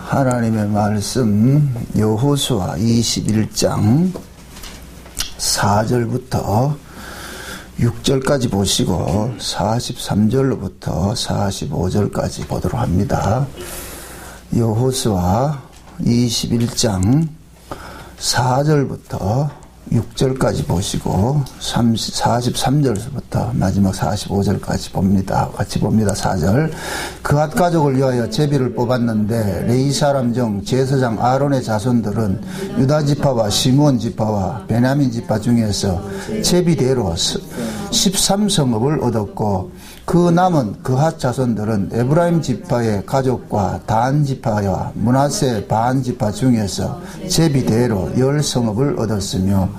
하나님의 말씀 여호수아 21장 4절부터 6절까지 보시고 43절로부터 45절까지 보도록 합니다. 여호수아 21장 4절부터 6절까지 보시고 43절부터 마지막 45절까지 봅니다. 같이 봅니다. 4절. 그앗 가족을 위하여 제비를 뽑았는데 레위 사람 중 제사장 아론의 자손들은 유다 지파와 시므온 지파와 베냐민 지파 중에서 제비대로 13성읍을 얻었고 그 남은 그앗 자손들은 에브라임 지파의 가족과 단 지파와 므낫세 반 지파 중에서 제비대로 10성읍을 얻었으며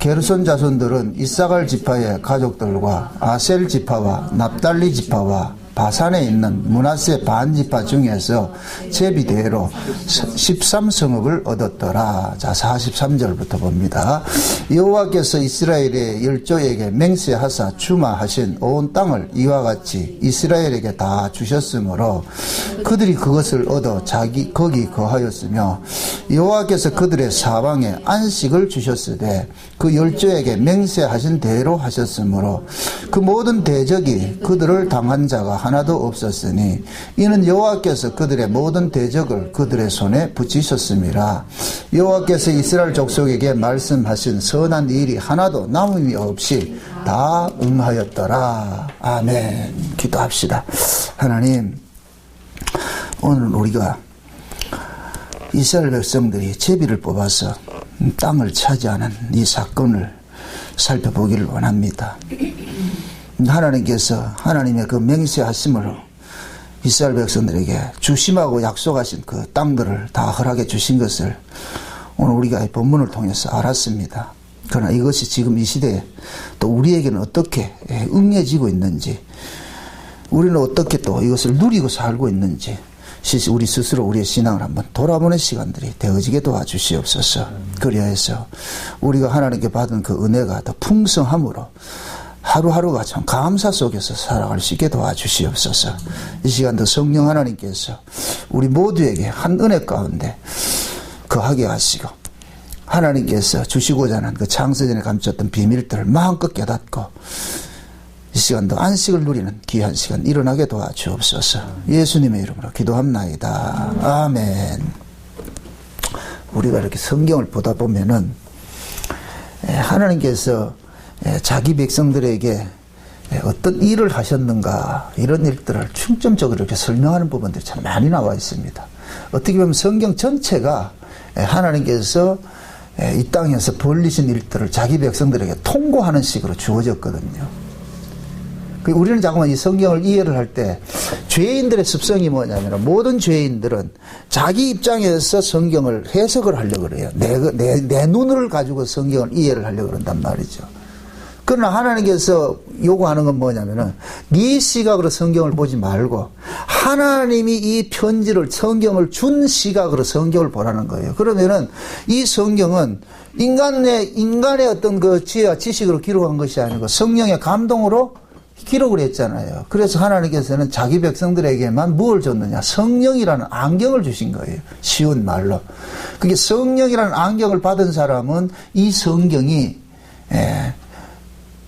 게르손 자손들은 이사갈 지파의 가족들과 아셀 지파와 납달리 지파와 바산에 있는 므낫세 반 지파 중에서 제비대로 13성읍을 얻었더라. 자, 43절부터 봅니다. 여호와께서 이스라엘의 열조에게 맹세하사 주마하신 온 땅을 이와 같이 이스라엘에게 다 주셨으므로 그들이 그것을 얻어 거기 거하였으며 여호와께서 그들의 사방에 안식을 주셨으되 그 열조에게 맹세하신 대로 하셨으므로 그 모든 대적이 그들을 당한 자가 하나도 없었으니 이는 여호와께서 그들의 모든 대적을 그들의 손에 붙이셨음이라. 여호와께서 이스라엘 족속에게 말씀하신 선한 일이 하나도 남음이 없이 다 응하였더라. 아멘. 기도합시다. 하나님, 오늘 우리가 이스라엘 백성들이 제비를 뽑아서 땅을 차지하는 이 사건을 살펴보기를 원합니다. 하나님께서 하나님의 그 맹세하심으로 이스라엘 백성들에게 주심하고 약속하신 그 땅들을 다 허락해 주신 것을 오늘 우리가 이 본문을 통해서 알았습니다. 그러나 이것이 지금 이 시대에 또 우리에게는 어떻게 응해지고 있는지, 우리는 어떻게 또 이것을 누리고 살고 있는지 우리 스스로 우리의 신앙을 한번 돌아보는 시간들이 되어지게 도와주시옵소서. 그리하여서 우리가 하나님께 받은 그 은혜가 더 풍성함으로 하루하루가 참 감사 속에서 살아갈 수 있게 도와주시옵소서. 이 시간도 성령 하나님께서 우리 모두에게 한 은혜 가운데 거하게 하시고 하나님께서 주시고자 하는 그 창세전에 감췄던 비밀들을 마음껏 깨닫고 이 시간도 안식을 누리는 귀한 시간 일어나게 도와주옵소서. 예수님의 이름으로 기도합나이다. 아멘. 우리가 이렇게 성경을 보다 보면은 하나님께서 자기 백성들에게 어떤 일을 하셨는가 이런 일들을 중점적으로 이렇게 설명하는 부분들이 참 많이 나와 있습니다. 어떻게 보면 성경 전체가 하나님께서 이 땅에서 벌리신 일들을 자기 백성들에게 통고하는 식으로 주어졌거든요. 우리는 자꾸만 이 성경을 이해를 할 때 죄인들의 습성이 뭐냐면 모든 죄인들은 자기 입장에서 성경을 해석을 하려고 그래요. 내 눈을 가지고 성경을 이해를 하려고 그런단 말이죠. 그러나 하나님께서 요구하는 건 뭐냐면은 네 시각으로 성경을 보지 말고 하나님이 이 편지를 성경을 준 시각으로 성경을 보라는 거예요. 그러면은 이 성경은 인간의 어떤 그 지혜와 지식으로 기록한 것이 아니고 성령의 감동으로 기록을 했잖아요. 그래서 하나님께서는 자기 백성들에게만 무엇을 줬느냐? 성령이라는 안경을 주신 거예요. 쉬운 말로. 그게 성령이라는 안경을 받은 사람은 이 성경이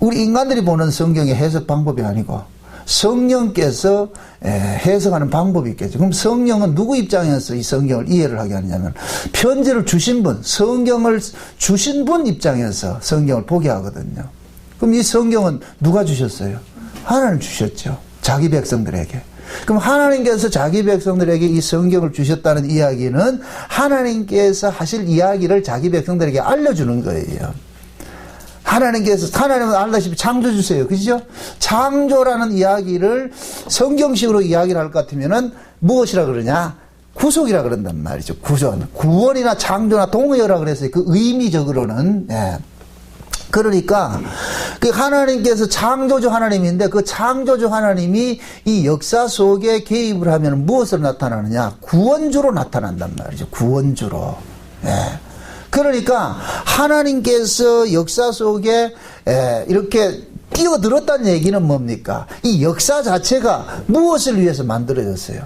우리 인간들이 보는 성경의 해석 방법이 아니고 성령께서 해석하는 방법이 있겠죠. 그럼 성령은 누구 입장에서 이 성경을 이해를 하게 하느냐면 편지를 주신 분, 성경을 주신 분 입장에서 성경을 보게 하거든요. 그럼 이 성경은 누가 주셨어요? 하나님 주셨죠. 자기 백성들에게. 그럼 하나님께서 자기 백성들에게 이 성경을 주셨다는 이야기는 하나님께서 하실 이야기를 자기 백성들에게 알려주는 거예요. 하나님은 알다시피 창조주세요. 그죠? 창조라는 이야기를 성경식으로 이야기를 할 것 같으면은 무엇이라 그러냐? 구속이라 그런단 말이죠. 구원이나 창조나 동의어라 그랬어요. 그 의미적으로는. 그러니까 그 하나님께서 창조주 하나님인데 그 창조주 하나님이 이 역사 속에 개입을 하면 무엇으로 나타나느냐? 구원주로 나타난단 말이죠. 구원주로. 그러니까 하나님께서 역사 속에 이렇게 뛰어들었다는 얘기는 뭡니까? 이 역사 자체가 무엇을 위해서 만들어졌어요?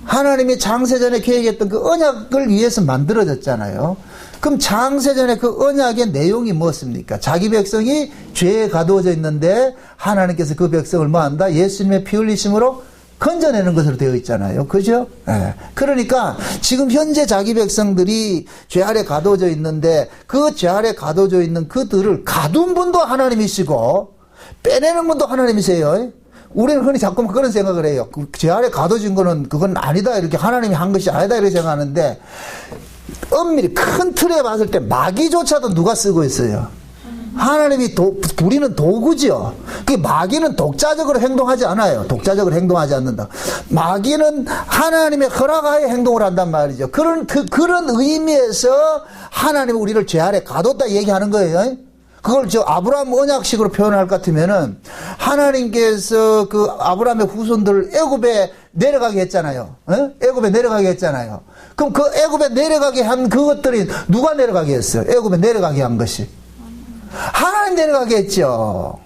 하나님이 장세전에 계획했던 그 언약을 위해서 만들어졌잖아요. 그럼 장세전에 그 언약의 내용이 무엇입니까? 자기 백성이 죄에 가두어져 있는데 하나님께서 그 백성을 뭐한다? 예수님의 피 흘리심으로 건져내는 것으로 되어 있잖아요. 그죠? 네. 그러니까 지금 현재 자기 백성들이 죄 아래 가둬져 있는데 그 죄 아래 가둬져 있는 그들을 가둔 분도 하나님이시고 빼내는 분도 하나님이세요. 우리는 흔히 자꾸만 그런 생각을 해요. 그 죄 아래 가둬진 거는 그건 아니다. 이렇게 하나님이 한 것이 아니다. 이렇게 생각하는데 엄밀히 큰 틀에 봤을 때 마귀조차도 누가 쓰고 있어요? 하나님이 부리는 도구죠. 그 마귀는 독자적으로 행동하지 않아요. 독자적으로 행동하지 않는다. 마귀는 하나님의 허락하에 행동을 한단 말이죠. 그런 의미에서 하나님이 우리를 죄 아래 가뒀다 얘기하는 거예요. 그걸 아브라함 언약식으로 표현할 것 같으면은 하나님께서 그 아브라함의 후손들을 애굽에 내려가게 했잖아요. 애굽에 내려가게 했잖아요. 그럼 그 애굽에 내려가게 한 그것들이 누가 내려가게 했어요? 애굽에 내려가게 한 것이 하나님 내려가게 했죠.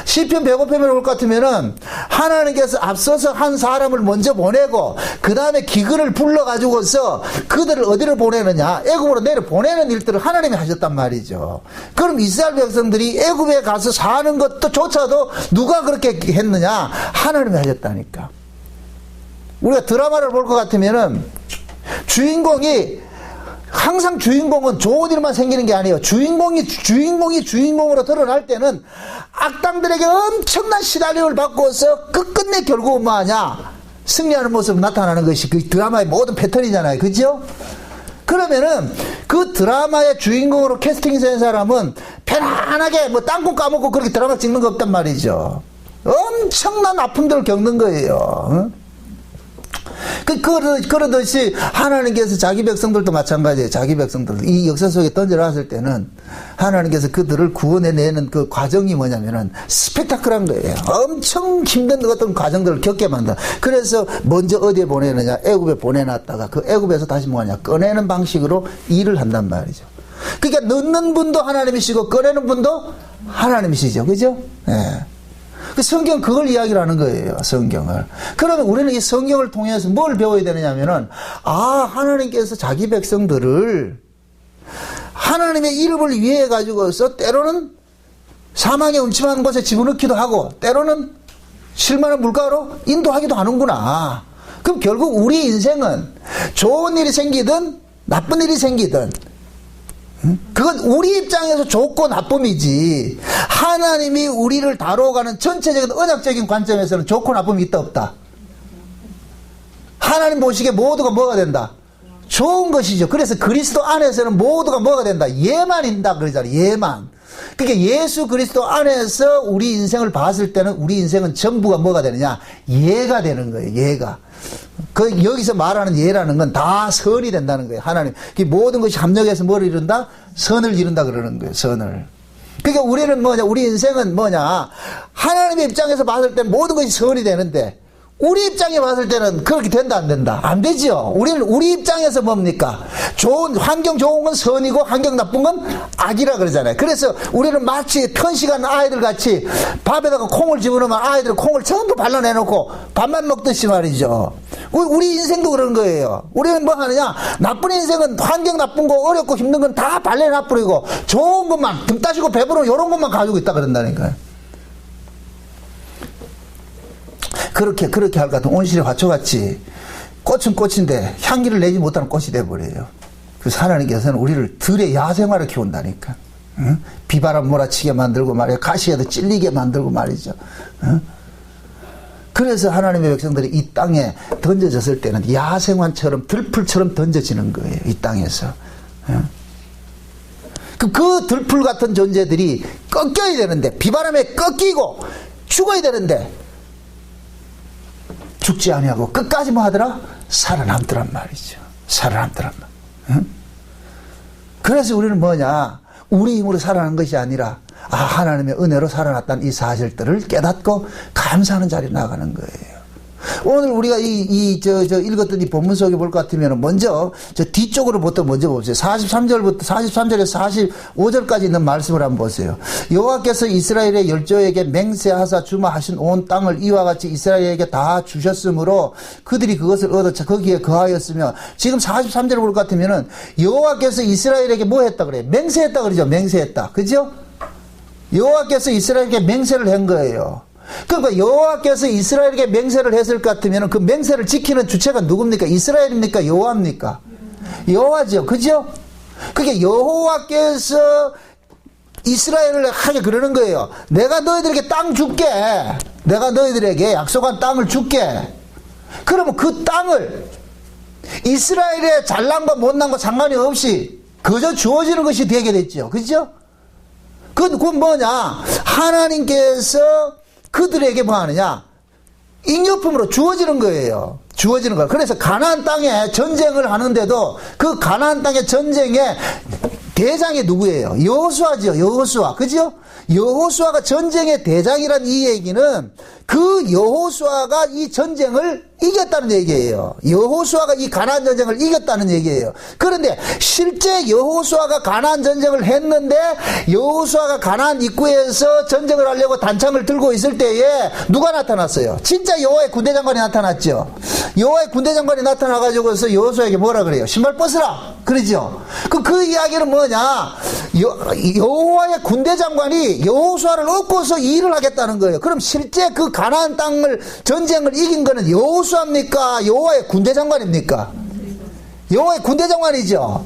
시편 105편에 올 것 같으면은 하나님께서 앞서서 한 사람을 먼저 보내고 그 다음에 기근을 불러가지고서 그들을 어디를 보내느냐, 애굽으로 내려 보내는 일들을 하나님이 하셨단 말이죠. 그럼 이스라엘 백성들이 애굽에 가서 사는 것도 조차도 누가 그렇게 했느냐? 하나님이 하셨다니까. 우리가 드라마를 볼 것 같으면은 주인공이 항상 주인공은 좋은 일만 생기는 게 아니에요. 주인공이 주인공으로 드러날 때는 악당들에게 엄청난 시달림을 받고서 끝끝내 결국은 뭐하냐? 승리하는 모습이 나타나는 것이 그 드라마의 모든 패턴이잖아요. 그죠? 그러면은 그 드라마의 주인공으로 캐스팅된 사람은 편안하게 뭐 땅콩 까먹고 그렇게 드라마 찍는 거 없단 말이죠. 엄청난 아픔들을 겪는 거예요. 그러듯이 하나님께서 자기 백성들도 마찬가지예요. 자기 백성들 이 역사 속에 던져놨을 때는 하나님께서 그들을 구원해내는 그 과정이 뭐냐면은 스펙타클한 거예요. 엄청 힘든 어떤 과정들을 겪게 만든다. 그래서 먼저 어디에 보내느냐? 애굽에 보내놨다가 그 애굽에서 다시 뭐하냐? 꺼내는 방식으로 일을 한단 말이죠. 그러니까 넣는 분도 하나님이시고 꺼내는 분도 하나님이시죠. 그죠? 예. 그 성경 그걸 이야기를 하는 거예요. 성경을. 그러면 우리는 이 성경을 통해서 뭘 배워야 되느냐면은 하나님께서 자기 백성들을 하나님의 이름을 위해 가지고서 때로는 사망의 음침한 곳에 집어넣기도 하고 때로는 실만한 물가로 인도하기도 하는구나. 그럼 결국 우리 인생은 좋은 일이 생기든 나쁜 일이 생기든 그건 우리 입장에서 좋고 나쁨이지 하나님이 우리를 다뤄가는 전체적인 언약적인 관점에서는 좋고 나쁨이 있다 없다? 하나님 보시기에 모두가 뭐가 된다? 좋은 것이죠. 그래서 그리스도 안에서는 모두가 뭐가 된다? 예만인다 그러잖아요. 예만. 그러니까 예수 그리스도 안에서 우리 인생을 봤을 때는 우리 인생은 전부가 뭐가 되느냐? 예가 되는 거예요. 예가. 여기서 말하는 예라는 건 다 선이 된다는 거예요. 하나님. 모든 것이 합력해서 뭘 이룬다? 선을 이룬다 그러는 거예요. 선을. 그러니까 우리는 뭐냐? 우리 인생은 뭐냐? 하나님의 입장에서 봤을 때는 모든 것이 선이 되는데 우리 입장에 봤을 때는 그렇게 된다 안 된다? 안 되죠. 우리 입장에서 뭡니까? 환경 좋은 건 선이고 환경 나쁜 건 악이라 그러잖아요. 그래서 우리는 마치 편식한 아이들 같이 밥에다가 콩을 집어넣으면 아이들은 콩을 전부 발라내놓고 밥만 먹듯이 말이죠. 우리 인생도 그런 거예요. 우리는 뭐 하느냐? 나쁜 인생은 환경 나쁜 거 어렵고 힘든 건 다 발라내버리고 좋은 것만 등 따시고 배부르면 이런 것만 가지고 있다 그런다니까요. 그렇게 할 것 같으면 온실의 화초같이 꽃은 꽃인데 향기를 내지 못하는 꽃이 돼버려요. 그래서 하나님께서는 우리를 들의 야생화를 키운다니까. 응? 비바람 몰아치게 만들고 말이야. 가시에도 찔리게 만들고 말이죠. 응? 그래서 하나님의 백성들이 이 땅에 던져졌을 때는 야생화처럼 들풀처럼 던져지는 거예요. 이 땅에서. 응? 그 들풀 같은 존재들이 꺾여야 되는데 비바람에 꺾이고 죽어야 되는데 죽지 아니하고 끝까지 뭐 하더라? 살아남더란 말이죠. 살아남더란 말. 응? 그래서 우리는 뭐냐? 우리 힘으로 살아난 것이 아니라 하나님의 은혜로 살아났다는 이 사실들을 깨닫고 감사하는 자리에 나가는 거예요. 오늘 우리가 읽었던 이 본문 속에 볼 것 같으면 먼저 저 뒤쪽으로부터 먼저 보세요. 43절에서 45절까지 있는 말씀을 한번 보세요. 여호와께서 이스라엘의 열조에게 맹세하사 주마하신 온 땅을 이와 같이 이스라엘에게 다 주셨으므로 그들이 그것을 얻어 거기에 거하였으며, 지금 43절을 볼 것 같으면은 여호와께서 이스라엘에게 뭐 했다 그래요? 맹세했다 그러죠. 맹세했다. 그죠? 여호와께서 이스라엘에게 맹세를 한 거예요. 그러니까 여호와께서 이스라엘에게 맹세를 했을 것 같으면 그 맹세를 지키는 주체가 누굽니까? 이스라엘입니까? 여호와입니까? 여호와죠. 그죠? 그게 여호와께서 이스라엘을 하게 그러는 거예요. 내가 너희들에게 땅 줄게. 내가 너희들에게 약속한 땅을 줄게. 그러면 그 땅을 이스라엘의 잘난과 못난과 상관이 없이 그저 주어지는 것이 되게 됐죠. 그죠? 그건 뭐냐? 하나님께서 그들에게 뭐 하느냐? 잉여품으로 주어지는 거예요. 주어지는 거예요. 그래서 가나안 땅에 전쟁을 하는데도 그 가나안 땅의 전쟁의 대장이 누구예요? 여호수아죠. 여호수아. 그죠? 여호수아가 전쟁의 대장이란 이 얘기는 그 여호수아가 이 전쟁을 이겼다는 얘기예요. 여호수아가 이 가나안 전쟁을 이겼다는 얘기예요. 그런데 실제 여호수아가 가나안 전쟁을 했는데 여호수아가 가나안 입구에서 전쟁을 하려고 단창을 들고 있을 때에 누가 나타났어요? 진짜 여호와의 군대장관이 나타났죠. 여호와의 군대장관이 나타나가지고서 여호수아에게 뭐라 그래요? 신발 벗으라 그러죠. 그 이야기는 뭐냐? 여호와의 군대장관이 여호수아를 얻고서 이 일을 하겠다는 거예요. 그럼 실제 그 가나안 땅을 전쟁을 이긴 거는 여호수아입니까? 여호와의 군대장관입니까? 여호와의 군대장관이죠.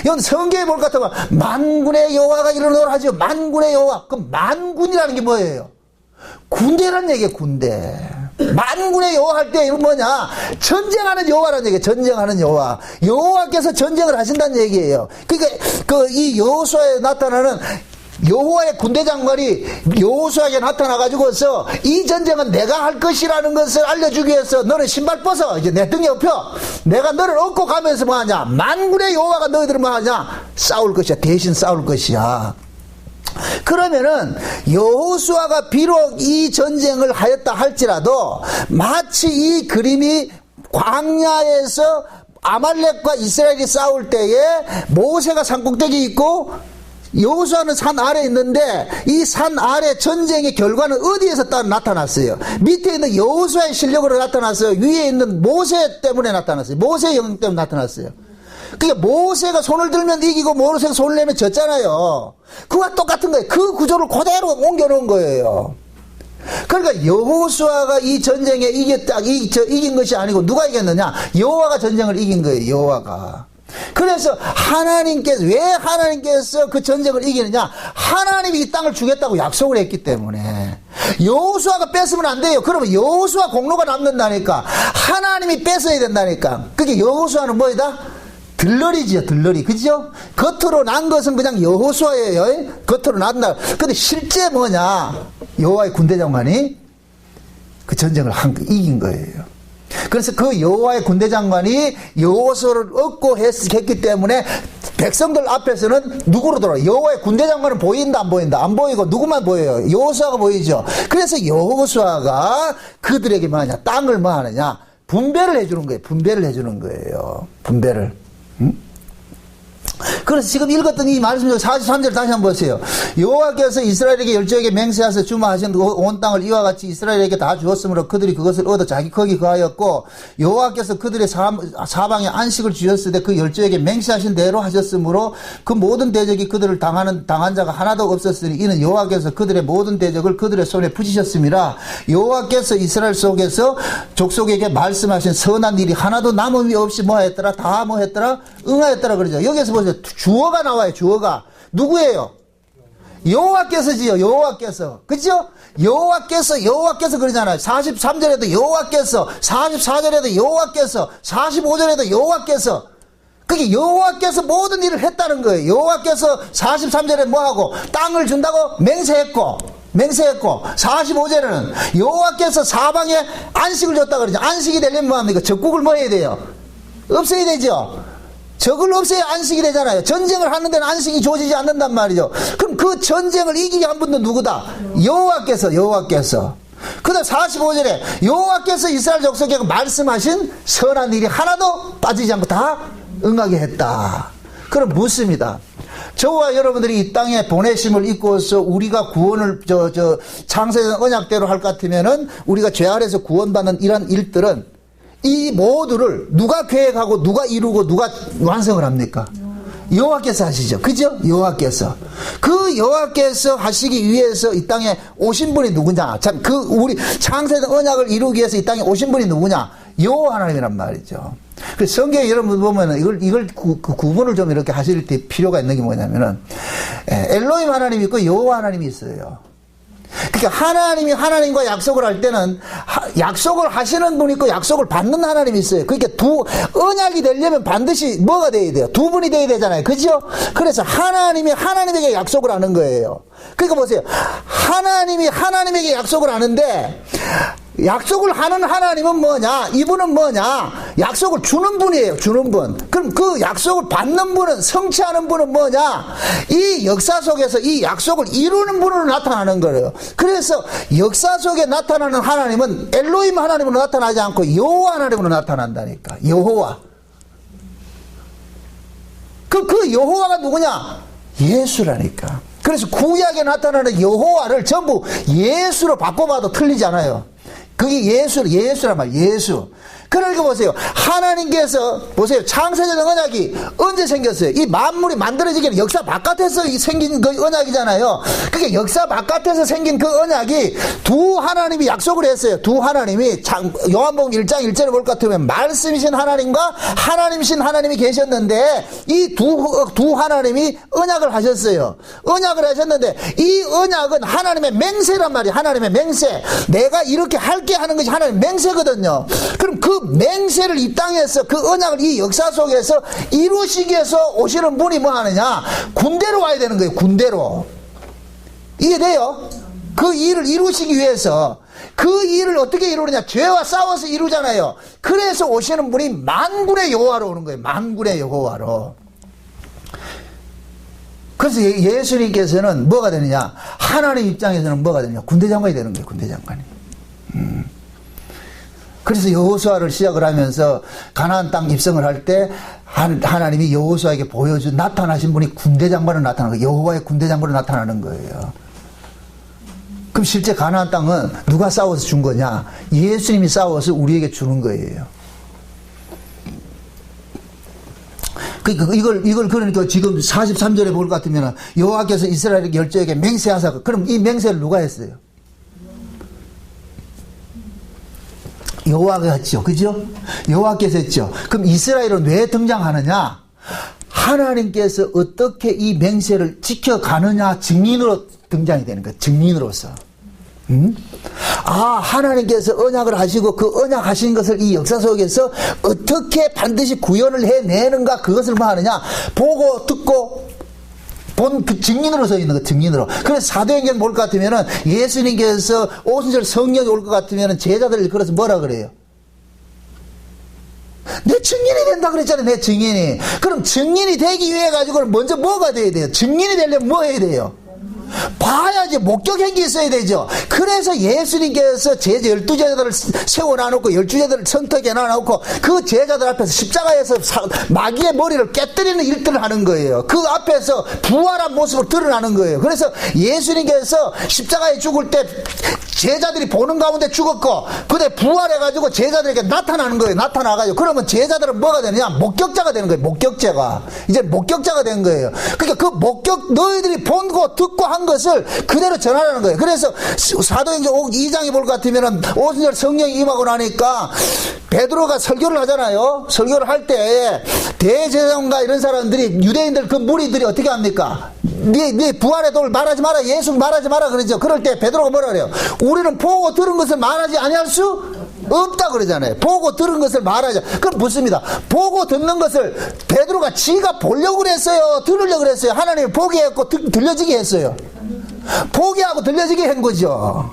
이건 성경에 볼 것 같으면 만군의 여호와가 일어나라 하죠. 만군의 여호와. 그럼 만군이라는 게 뭐예요? 군대라는 얘기예요. 군대. 만군의 여호와 할 때 이건 뭐냐? 전쟁하는 여호와라는 얘기예요. 전쟁하는 여호와. 여호와께서 전쟁을 하신다는 얘기예요. 그러니까 이 여호수아에 나타나는 여호와의 군대장관이 여호수아에게 나타나가지고서 이 전쟁은 내가 할 것이라는 것을 알려주기 위해서 너는 신발 벗어. 이제 내 등에 업혀. 내가 너를 업고 가면서 뭐하냐? 만군의 여호와가 너희들을 뭐하냐? 싸울 것이야. 대신 싸울 것이야. 그러면은 여호수아가 비록 이 전쟁을 하였다 할지라도 마치 이 그림이 광야에서 아말렉과 이스라엘이 싸울 때에 모세가 산꼭대기 있고 여호수아는 산 아래에 있는데 이 산 아래 전쟁의 결과는 어디에서 나타났어요? 밑에 있는 여호수아의 실력으로 나타났어요? 위에 있는 모세 때문에 나타났어요? 모세의 영역 때문에 나타났어요? 그러니까 모세가 손을 들면 이기고 모세가 손을 내면 졌잖아요. 그와 똑같은 거예요. 그 구조를 그대로 옮겨놓은 거예요. 그러니까 여호수아가 이 전쟁에 이긴 것이 아니고 누가 이겼느냐? 여호와가 전쟁을 이긴 거예요. 여호와가. 그래서 왜 하나님께서 그 전쟁을 이기느냐? 하나님이 이 땅을 주겠다고 약속을 했기 때문에. 여호수아가 뺏으면 안 돼요. 그러면 여호수아 공로가 남는다니까. 하나님이 뺏어야 된다니까. 그게 여호수아는 뭐이다? 들러리지요, 들러리. 그죠? 겉으로 난 것은 그냥 여호수아예요. 겉으로 난다. 근데 실제 뭐냐? 여호와의 군대장관이 그 전쟁을 이긴 거예요. 그래서 그 여호와의 군대장관이 여호수아를 얻고 했기 때문에 백성들 앞에서는 누구로 돌아? 여호와의 군대장관은 보인다, 안 보인다? 안 보이고 누구만 보여요? 여호수아가 보이죠. 그래서 여호수아가 그들에게 뭐 하냐? 땅을 뭐 하느냐? 분배를 해주는 거예요. 분배를 해주는 거예요. 분배를. 그래서 지금 읽었던 이 말씀 중 43절 다시 한번 보세요. 여호와께서 이스라엘에게 열조에게 맹세하사 주마하신 온 땅을 이와 같이 이스라엘에게 다 주었으므로 그들이 그것을 얻어 자기 거기 거하였고, 여호와께서 그들의 사방에 안식을 주셨으되 그 열조에게 맹세하신 대로 하셨으므로 그 모든 대적이 그들을 당한 자가 하나도 없었으니 이는 여호와께서 그들의 모든 대적을 그들의 손에 붙이셨음이라. 여호와께서 이스라엘 속에서 족속에게 말씀하신 선한 일이 하나도 남음이 없이 뭐 했더라? 다 뭐 했더라? 응하였더라 그러죠. 여기서 보세요. 주어가 나와요. 주어가 누구예요? 여호와께서지요. 여호와께서. 그죠? 여호와께서 그러잖아요. 43절에도 여호와께서, 44절에도 여호와께서, 45절에도 여호와께서. 그게 여호와께서 모든 일을 했다는 거예요. 여호와께서 43절에 뭐하고? 땅을 준다고 맹세했고 45절에는 여호와께서 사방에 안식을 줬다 그러죠. 안식이 되려면 뭐합니까? 적국을 뭐 해야 돼요? 없애야 되죠. 적을 없애야 안식이 되잖아요. 전쟁을 하는 데는 안식이 주어지지 않는단 말이죠. 그럼 그 전쟁을 이기게 한 분도 누구다? 여호와께서. 그 다음 45절에 여호와께서 이스라엘 족속에게 말씀하신 선한 일이 하나도 빠지지 않고 다 응하게 했다. 그럼 묻습니다. 저와 여러분들이 이 땅에 보내심을 입고서 우리가 구원을 창세전 언약대로 할 것 같으면은 우리가 죄 아래서 구원받는 이런 일들은 이 모두를 누가 계획하고 누가 이루고 누가 완성을 합니까? 여호와께서 하시죠. 그죠? 여호와께서. 그 여호와께서 하시기 위해서 이 땅에 오신 분이 누구냐? 참, 우리 창세전 언약을 이루기 위해서 이 땅에 오신 분이 누구냐? 여호와 하나님이란 말이죠. 그 성경에 여러분 보면은 이걸 구분을 좀 이렇게 하실 때 필요가 있는 게 뭐냐면은, 엘로힘 하나님이 있고 여호와 하나님이 있어요. 그러니까 하나님이 하나님과 약속을 할 때는 약속을 하시는 분이 있고 약속을 받는 하나님이 있어요. 그러니까 언약이 되려면 반드시 뭐가 돼야 돼요? 두 분이 돼야 되잖아요. 그죠? 그래서 하나님이 하나님에게 약속을 하는 거예요. 그러니까 보세요. 하나님이 하나님에게 약속을 하는데 약속을 하는 하나님은 뭐냐? 이분은 뭐냐? 약속을 주는 분이에요. 주는 분. 그럼 그 약속을 받는 분은, 성취하는 분은 뭐냐? 이 역사 속에서 이 약속을 이루는 분으로 나타나는 거예요. 그래서 역사 속에 나타나는 하나님은 엘로힘 하나님으로 나타나지 않고 여호와 하나님으로 나타난다니까. 여호와. 그 여호와가 누구냐? 예수라니까. 그래서 구약에 나타나는 여호와를 전부 예수로 바꿔봐도 틀리지 않아요. 그게 예수란 말, 예수. 그러니까 보세요. 하나님께서, 보세요. 창세전 언약이 언제 생겼어요? 이 만물이 만들어지기는 역사 바깥에서 생긴 그 언약이잖아요. 그게 역사 바깥에서 생긴 그 언약이 두 하나님이 약속을 했어요. 두 하나님이, 요한복음 1장 1절에 볼 것 같으면 말씀이신 하나님과 하나님이신 하나님이 계셨는데 이 두 하나님이 언약을 하셨어요. 언약을 하셨는데 이 언약은 하나님의 맹세란 말이에요. 하나님의 맹세. 내가 이렇게 할게 하는 것이 하나님의 맹세거든요. 그럼 그 맹세를 이 땅에서 그 언약을 이 역사 속에서 이루시기 위해서 오시는 분이 뭐 하느냐? 군대로 와야 되는 거예요. 군대로. 이해돼요? 그 일을 이루시기 위해서 그 일을 어떻게 이루느냐? 죄와 싸워서 이루잖아요. 그래서 오시는 분이 만군의 여호와로 오는 거예요. 만군의 여호와로. 그래서 예수님께서는 뭐가 되느냐? 하나님 입장에서는 뭐가 되느냐? 군대 장관이 되는 거예요. 군대 장관이. 그래서 여호수아를 시작을 하면서 가나안 땅 입성을 할 때 하나님이 여호수아에게 보여준 나타나신 분이 군대 장관으로 나타나는 거예요. 여호와의 군대 장관으로 나타나는 거예요. 그럼 실제 가나안 땅은 누가 싸워서 준 거냐? 예수님이 싸워서 우리에게 주는 거예요. 이걸 그러니까 지금 43절에 볼 것 같으면 여호와께서 이스라엘 열조에게 맹세하사, 그럼 이 맹세를 누가 했어요? 여호와가 했죠. 그죠? 여호와께서 했죠. 그럼 이스라엘은 왜 등장하느냐? 하나님께서 어떻게 이 맹세를 지켜가느냐 증인으로 등장이 되는 거예요. 증인으로서. 하나님께서 언약을 하시고 그 언약 하신 것을 이 역사 속에서 어떻게 반드시 구현을 해내는가, 그것을 뭐 하느냐? 보고 듣고 본 그 증인으로 서 있는 거, 증인으로. 그래서 사도행전 볼 것 같으면은 예수님께서 오순절 성령이 올 것 같으면은 제자들을 일컬어서 뭐라 그래요? 내 증인이 된다 그랬잖아요. 내 증인이. 그럼 증인이 되기 위해 가지고는 먼저 뭐가 돼야 돼요? 증인이 되려면 뭐 해야 돼요? 봐야지. 목격한 게 있어야 되죠. 그래서 예수님께서 12제자들을 세워놔놓고 12제자들을 선택해 놔놓고 그 제자들 앞에서 십자가에서 마귀의 머리를 깨뜨리는 일들을 하는 거예요. 그 앞에서 부활한 모습을 드러나는 거예요. 그래서 예수님께서 십자가에 죽을 때 제자들이 보는 가운데 죽었고 그때 부활해가지고 제자들에게 나타나는 거예요. 나타나가지고 그러면 제자들은 뭐가 되느냐? 목격자가 되는 거예요. 목격자가. 이제 목격자가 된 거예요. 그러니까 그 너희들이 본고 듣고 한 것을 그대로 전하라는 거예요. 그래서 사도행전 2장에 볼 것 같으면 오순절 성령이 임하고 나니까 베드로가 설교를 하잖아요. 설교를 할 때 대제사장과 이런 사람들이, 유대인들 그 무리들이 어떻게 합니까? 네 부활의 도를 말하지 마라, 예수 말하지 마라 그러죠. 그럴 때 베드로가 뭐라 그래요? 우리는 보고 들은 것을 말하지 아니할 수 없다 그러잖아요. 보고 들은 것을 말하자. 그럼 묻습니다. 보고 듣는 것을 베드로가 지가 보려고 그랬어요? 들으려고 그랬어요? 하나님이 보게 했고 들려지게 했어요? 보게 하고 들려지게 한 거죠.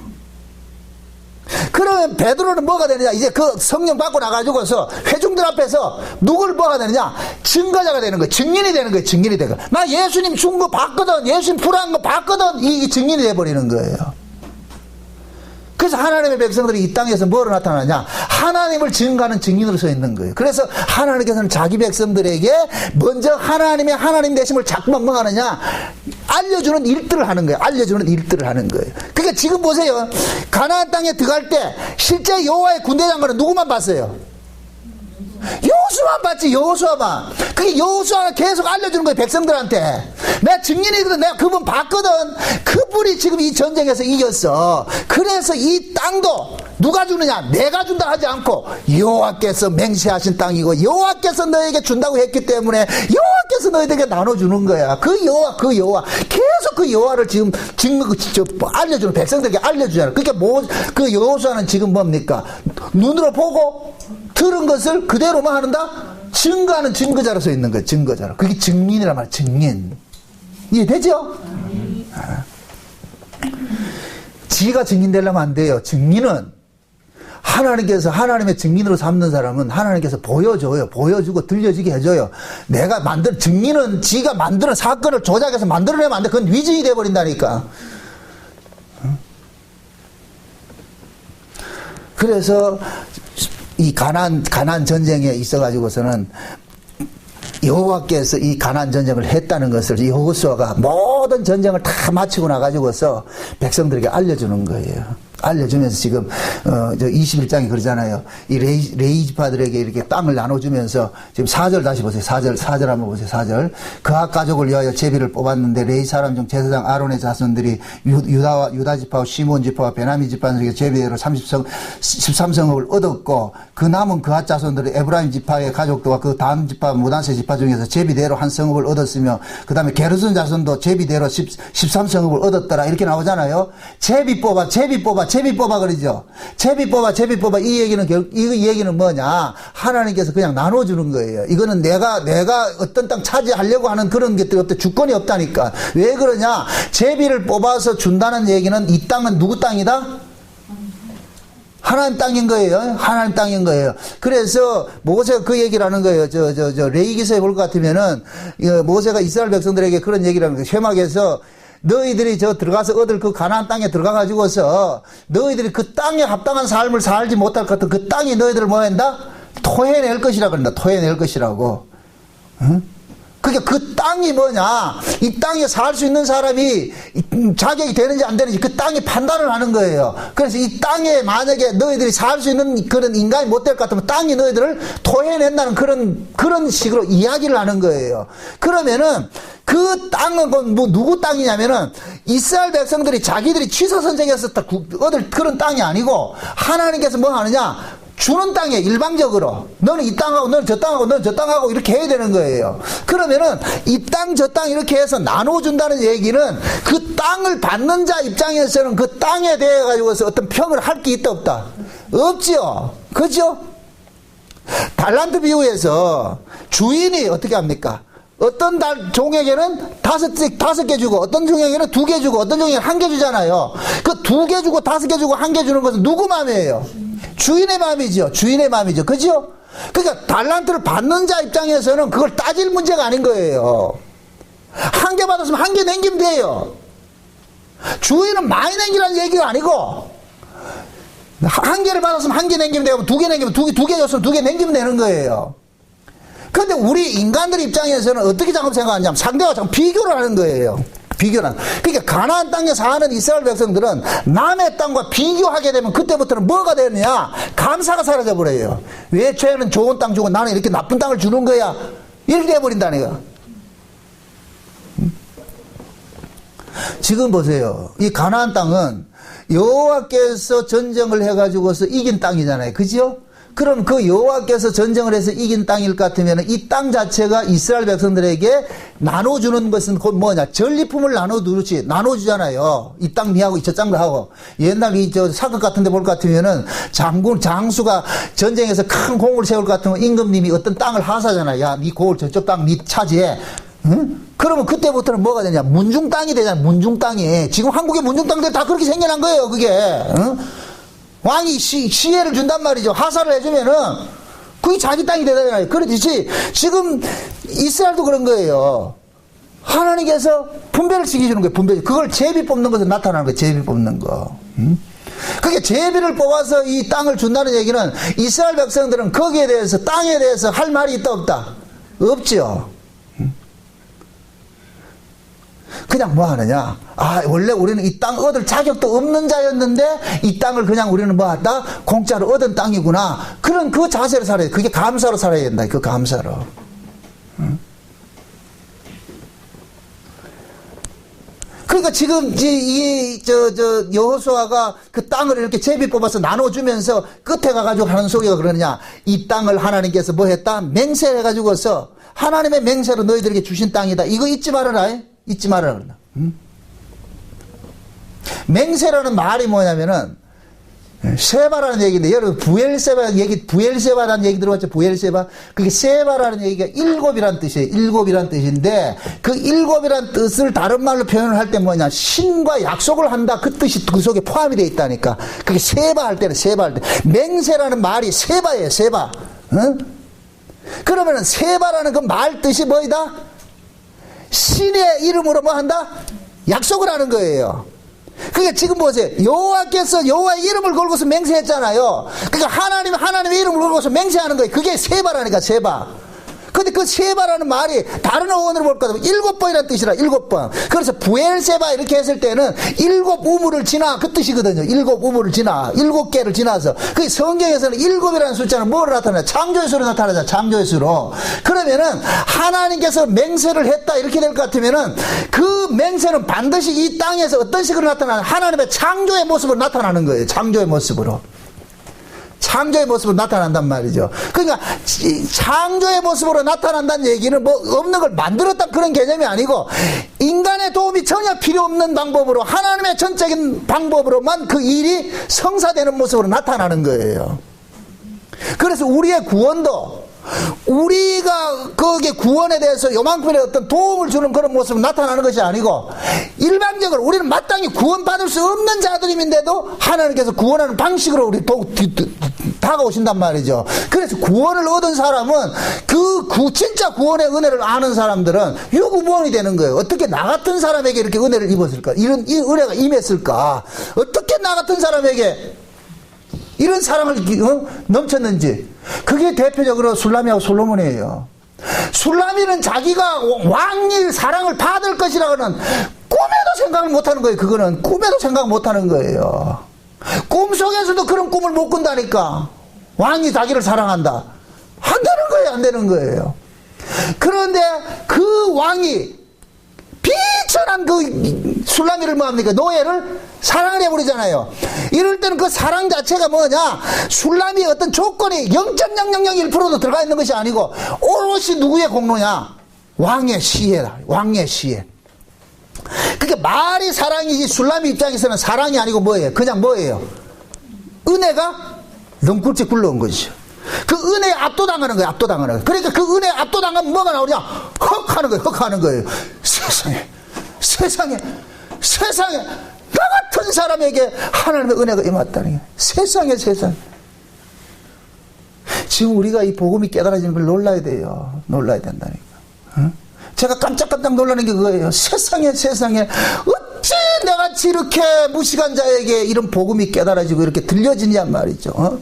그러면 베드로는 뭐가 되느냐? 이제 그 성령 받고 나가지고서 회중들 앞에서 누굴 뭐가 되느냐? 증거자가 되는 거예요. 증인이 되는 거예요. 증인이 되는 거예요. 나 예수님 죽은 거 봤거든. 예수님 불한 거 봤거든. 이 증인이 돼버리는 거예요. 그래서 하나님의 백성들이 이 땅에서 뭐로 나타나냐? 하나님을 증거하는 증인으로 서 있는 거예요. 그래서 하나님께서는 자기 백성들에게 먼저 하나님의 하나님 되심을 자꾸만 뭐 하느냐? 알려주는 일들을 하는 거예요. 알려주는 일들을 하는 거예요. 그러니까 지금 보세요. 가나안 땅에 들어갈 때 실제 여호와의 군대 장관은 누구만 봤어요? 여호수아만 봤지. 여호수아만. 그게 여호수아가 계속 알려주는 거예요. 백성들한테. 내가 증인이거든. 내가 그분 봤거든. 그분이 지금 이 전쟁에서 이겼어. 그래서 이 땅도 누가 주느냐? 내가 준다 하지 않고 여호와께서 맹세하신 땅이고 여호와께서 너에게 준다고 했기 때문에 여호와께서 너희들에게 나눠주는 거야. 그 여호와 계속 그 여호와를 지금 알려주는, 백성들에게 알려주잖아. 그러니까 그 여호수아는 지금 뭡니까? 눈으로 보고 들은 것을 그대로만 하는다? 증거하는 증거자로 서 있는 거예요. 증거자로. 그게 증인이란 말이에요. 증인. 이해되죠? 지가 증인 되려면 안 돼요. 증인은 하나님께서 하나님의 증인으로 삼는 사람은 하나님께서 보여줘요. 보여주고 들려지게 해줘요. 내가 증인은 지가 만드는 사건을 조작해서 만들어내면 안 돼. 그건 위증이 돼버린다니까. 그래서 이 가나안 전쟁에 있어가지고서는 여호와께서 이 가나안 전쟁을 했다는 것을 여호수아가 모든 전쟁을 다 마치고 나가지고서 백성들에게 알려주는 거예요. 알려주면서 지금 저 21장에 그러잖아요. 이 레위 지파들에게 이렇게 땅을 나눠주면서 지금 4절 다시 보세요. 4절 한번 보세요. 4절. 그앗 가족을 위하여 제비를 뽑았는데 레위 사람 중 제사장 아론의 자손들이 유다 지파와 시몬 지파와 베냐민 지파들에게 제비대로 13성읍을 얻었고 그 남은 그앗 자손들이 에브라임 지파의 가족들과 그 다음 지파 므낫세 지파 중에서 제비대로 한 성읍을 얻었으며 그 다음에 게르손 자손도 제비대로 13성읍을 얻었더라. 이렇게 나오잖아요. 제비 뽑아 그러죠. 제비 뽑아. 이 얘기는 뭐냐? 하나님께서 그냥 나눠주는 거예요. 이거는 내가 어떤 땅 차지하려고 하는 그런 것들이 없다. 주권이 없다니까. 왜 그러냐? 제비를 뽑아서 준다는 얘기는 이 땅은 누구 땅이다? 하나님 땅인 거예요. 하나님 땅인 거예요. 그래서 모세가 그 얘기를 하는 거예요. 레위기서에 볼 것 같으면은 모세가 이스라엘 백성들에게 그런 얘기를 하는 거예요. 회막에서 너희들이 들어가서 얻을 그 가나안 땅에 들어가가지고서 너희들이 그 땅에 합당한 삶을 살지 못할 것 같은 그 땅이 너희들을 뭐 한다? 토해낼 것이라고 한다. 토해낼 것이라고. 응? 그러니까 그 땅이 뭐냐? 이 땅에 살 수 있는 사람이 자격이 되는지 안 되는지 그 땅이 판단을 하는 거예요. 그래서 이 땅에 만약에 너희들이 살 수 있는 그런 인간이 못 될 것 같으면 땅이 너희들을 토해낸다는 그런 식으로 이야기를 하는 거예요. 그러면은 그 땅은 뭐 누구 땅이냐면은 이스라엘 백성들이 자기들이 취소 선생에서 얻을 그런 땅이 아니고 하나님께서 뭐 하느냐? 주는 땅에 일방적으로 너는 이 땅하고 너는 저 땅하고 너는 저 땅하고 이렇게 해야 되는 거예요. 그러면은 이 땅 저 땅 이렇게 해서 나눠준다는 얘기는 그 땅을 받는 자 입장에서는 그 땅에 대해 가지고서 어떤 평을 할 게 있다 없다? 없지요. 그죠? 달란트 비유에서 주인이 어떻게 합니까? 어떤 종에게는 다섯 개 주고, 어떤 종에게는 2개 주고, 어떤 종에게는 1개 주잖아요. 그 2개 주고, 5개 주고, 1개 주는 것은 누구 마음이에요? 주인의 마음이죠. 주인의 마음이죠. 그죠? 그러니까 달란트를 받는 자 입장에서는 그걸 따질 문제가 아닌 거예요. 1개 받았으면 1개 남기면 돼요. 주인은 많이 남기라는 얘기가 아니고, 1개를 받았으면 1개 남기면 되고, 2개 남기면 2개 줬으면 2개 남기면 되는 거예요. 근데 우리 인간들 입장에서는 어떻게 자꾸 생각하냐면 상대와 자꾸 비교를 하는 거예요. 비교는. 그러니까 가나안 땅에 사는 이스라엘 백성들은 남의 땅과 비교하게 되면 그때부터는 뭐가 되느냐? 감사가 사라져 버려요. 왜 쟤는 좋은 땅 주고 나는 이렇게 나쁜 땅을 주는 거야? 이렇게 돼버린다니까. 지금 보세요. 이 가나안 땅은 여호와께서 전쟁을 해가지고서 이긴 땅이잖아요. 그죠? 그럼 그 여호와께서 전쟁을 해서 이긴 땅일 것 같으면 이 땅 자체가 이스라엘 백성들에게 나눠주는 것은 곧 뭐냐? 전리품을 나눠주잖아요. 이 땅 니하고 이 저 땅도 하고. 옛날 사극 같은 데 볼 것 같으면은 장수가 전쟁에서 큰 공을 세울 것 같으면 임금님이 어떤 땅을 하사잖아요. 야, 니 고을 저쪽 땅 니 차지해. 응? 그러면 그때부터는 뭐가 되냐? 문중 땅이 되잖아. 문중 땅이. 지금 한국의 문중 땅들 다 그렇게 생겨난 거예요. 그게. 응? 왕이 시혜를 준단 말이죠. 하사를 해주면은 그게 자기 땅이 되잖아요. 그렇듯이 지금 이스라엘도 그런 거예요. 하나님께서 분배를 시켜주는 거예요. 분배. 그걸 제비 뽑는 것에 나타나는 거예요. 제비 뽑는 거. 그게 제비를 뽑아서 이 땅을 준다는 얘기는 이스라엘 백성들은 거기에 대해서, 땅에 대해서 할 말이 있다 없다? 없죠. 그냥 뭐 하느냐? 아, 원래 우리는 이 땅 얻을 자격도 없는 자였는데 이 땅을 그냥 우리는 뭐 하다? 공짜로 얻은 땅이구나. 그런 그 자세로 살아야 돼. 그게 감사로 살아야 된다. 그 감사로. 그러니까 지금 여호수아가 그 땅을 이렇게 제비 뽑아서 나눠주면서 끝에 가가지고 하는 소리가 그러느냐? 이 땅을 하나님께서 뭐 했다? 맹세해가지고서 하나님의 맹세로 너희들에게 주신 땅이다. 이거 잊지 말아라. 잊지 말아라. 맹세라는 말이 뭐냐면은 세바라는 얘기인데, 여러분 부엘세바라는 얘기 들어봤죠? 부엘세바. 그게 세바라는 얘기가 일곱이란 뜻이에요. 일곱이란 뜻인데, 그 일곱이란 뜻을 다른 말로 표현을 할 때 뭐냐? 신과 약속을 한다. 그 뜻이 그 속에 포함이 되어 있다니까. 그게 세바 할 때는, 세바 할 때. 맹세라는 말이 세바예요. 세바. 응? 그러면은 세바라는 그 말 뜻이 뭐이다? 신의 이름으로 뭐 한다? 약속을 하는 거예요. 그러니까 지금 보세요. 여호와께서 여호와의 이름을 걸고서 맹세했잖아요. 그러니까 하나님의 이름을 걸고서 맹세하는 거예요. 그게 세바라니까, 세바. 근데 그 세바라는 말이 다른 어원으로 볼 거다. 7번이라는 뜻이라, 7번. 그래서 부엘세바 이렇게 했을 때는 7 우물을 지나 그 뜻이거든요. 7 우물을 지나, 7개를 지나서. 그 성경에서는 7이라는 숫자는 뭐를 나타내냐? 창조의 수로 나타나잖아. 창조의 수로. 그러면은 하나님께서 맹세를 했다 이렇게 될 것 같으면은 그 맹세는 반드시 이 땅에서 어떤 식으로 나타나는, 하나님의 창조의 모습으로 나타나는 거예요. 창조의 모습으로. 창조의 모습으로 나타난단 말이죠. 그러니까 창조의 모습으로 나타난다는 얘기는 뭐 없는 걸 만들었다 그런 개념이 아니고, 인간의 도움이 전혀 필요 없는 방법으로, 하나님의 전적인 방법으로만 그 일이 성사되는 모습으로 나타나는 거예요. 그래서 우리의 구원도 우리가 거기에 구원에 대해서 요만큼의 어떤 도움을 주는 그런 모습으로 나타나는 것이 아니고, 일반적으로 우리는 마땅히 구원받을 수 없는 자들임인데도 하나님께서 구원하는 방식으로 우리 다가오신단 말이죠. 그래서 구원을 얻은 사람은 진짜 구원의 은혜를 아는 사람들은 유구무원이 되는 거예요. 어떻게 나 같은 사람에게 이렇게 은혜를 입었을까? 이 은혜가 임했을까? 어떻게 나 같은 사람에게 이런 사랑을 넘쳤는지. 그게 대표적으로 술라미하고 솔로몬이에요. 술라미는 자기가 왕의 사랑을 받을 것이라고는 꿈에도 생각을 못하는 거예요. 그거는 꿈에도 생각 못하는 거예요. 꿈속에서도 그런 꿈을 못 꾼다니까. 왕이 자기를 사랑한다. 안 되는 거예요. 안 되는 거예요. 그런데 그 왕이 비천한 그 술라미를 뭐합니까? 노예를 사랑을 해버리잖아요. 이럴 때는 그 사랑 자체가 뭐냐? 술라미의 어떤 조건이 0.0001%도 들어가 있는 것이 아니고 오롯이 누구의 공로냐? 왕의 시혜다. 왕의 시혜. 그게 말이 사랑이지, 술라미 입장에서는 사랑이 아니고 뭐예요? 그냥 뭐예요? 은혜가 넝굴째 굴러온 것이죠. 그 은혜에 압도당하는 거예요. 압도당하는 거예요. 그러니까 그 은혜에 압도당하면 뭐가 나오냐? 헉 하는 거예요. 헉 하는 거예요. 세상에 나 같은 사람에게 하나님의 은혜가 임했다는 게, 세상에. 지금 우리가 이 복음이 깨달아지는 걸 놀라야 돼요. 놀라야 된다니까. 응? 제가 깜짝깜짝 놀라는 게 그거예요. 세상에 어찌 내같이 이렇게 무식한 자에게 이런 복음이 깨달아지고 이렇게 들려지냐 말이죠.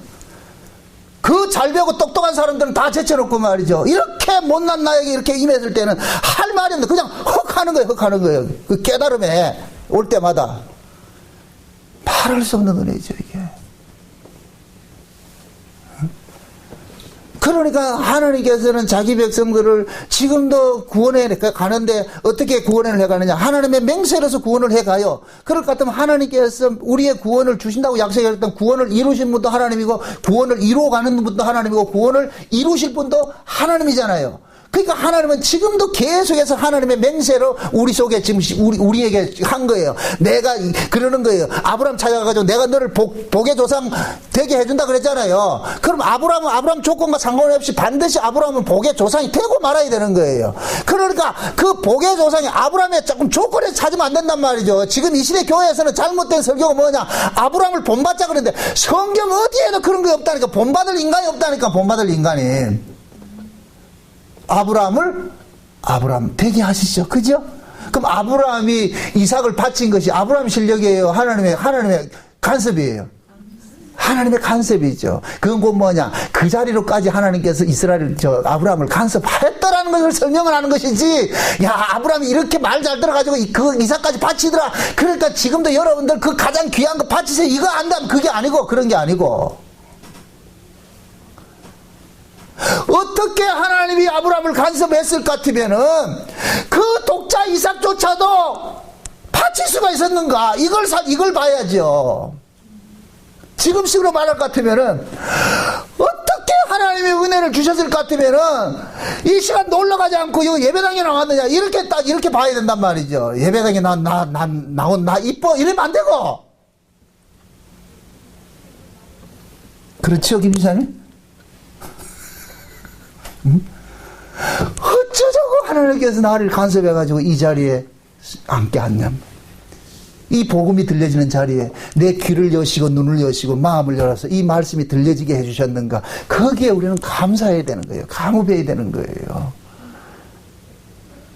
그 잘 배우고 똑똑한 사람들은 다 제쳐놓고 말이죠. 이렇게 못난 나에게 이렇게 임했을 때는 할 말이 없는데 그냥 헉 하는 거예요. 그 깨달음에 올 때마다 말할 수 없는 은혜죠, 이게. 그러니까 하나님께서는 자기 백성들을 지금도 구원해 가는데 어떻게 구원을 해가느냐? 하나님의 맹세로서 구원을 해가요. 그럴 것 같으면 하나님께서 우리의 구원을 주신다고 약속했던, 구원을 이루신 분도 하나님이고 구원을 이루어가는 분도 하나님이고 구원을 이루실 분도 하나님이잖아요. 그러니까 하나님은 지금도 계속해서 하나님의 맹세로 우리 속에 지금 우리에게 한 거예요. 내가 그러는 거예요. 아브람 찾아가가지고 내가 너를 복의 조상 되게 해준다 그랬잖아요. 그럼 아브람 조건과 상관없이 반드시 아브람은 복의 조상이 되고 말아야 되는 거예요. 그러니까 그 복의 조상이 아브람의 조금 조건에 찾으면 안 된단 말이죠. 지금 이 시대 교회에서는 잘못된 설교가 뭐냐? 아브람을 본받자 그러는데 성경 어디에도 그런 게 없다니까. 본받을 인간이 없다니까. 본받을 인간이. 아브람 되게 하시죠. 그죠? 그럼 아브람이 이삭을 바친 것이 아브람 실력이에요? 하나님의 간섭이에요? 하나님의 간섭이죠. 그건 곧 뭐냐? 그 자리로까지 하나님께서 아브라함을 간섭하였다라는 것을 설명을 하는 것이지, 야, 아브라함이 이렇게 말 잘 들어가지고 그 이삭까지 바치더라. 그러니까 지금도 여러분들 그 가장 귀한 거 바치세요. 이거 안다면 그게 아니고, 그런 게 아니고. 어떻게 하나님이 아브라함을 간섭했을 것 같으면은 그 독자 이삭조차도 바칠 수가 있었는가? 이걸 봐야죠. 지금식으로 말할 것 같으면은 어떻게 하나님의 은혜를 주셨을 것 같으면은 이 시간 놀러 가지 않고 이거 예배당에 나왔느냐, 이렇게 봐야 된단 말이죠. 예배당에 나 이뻐 이러면 안 되고. 그렇죠, 김 지사님? 어쩌자고 하나님께서 나를 간섭해가지고 이 자리에 앉게 하냐. 이 복음이 들려지는 자리에 내 귀를 여시고 눈을 여시고 마음을 열어서 이 말씀이 들려지게 해주셨는가. 거기에 우리는 감사해야 되는 거예요. 감업해야 되는 거예요.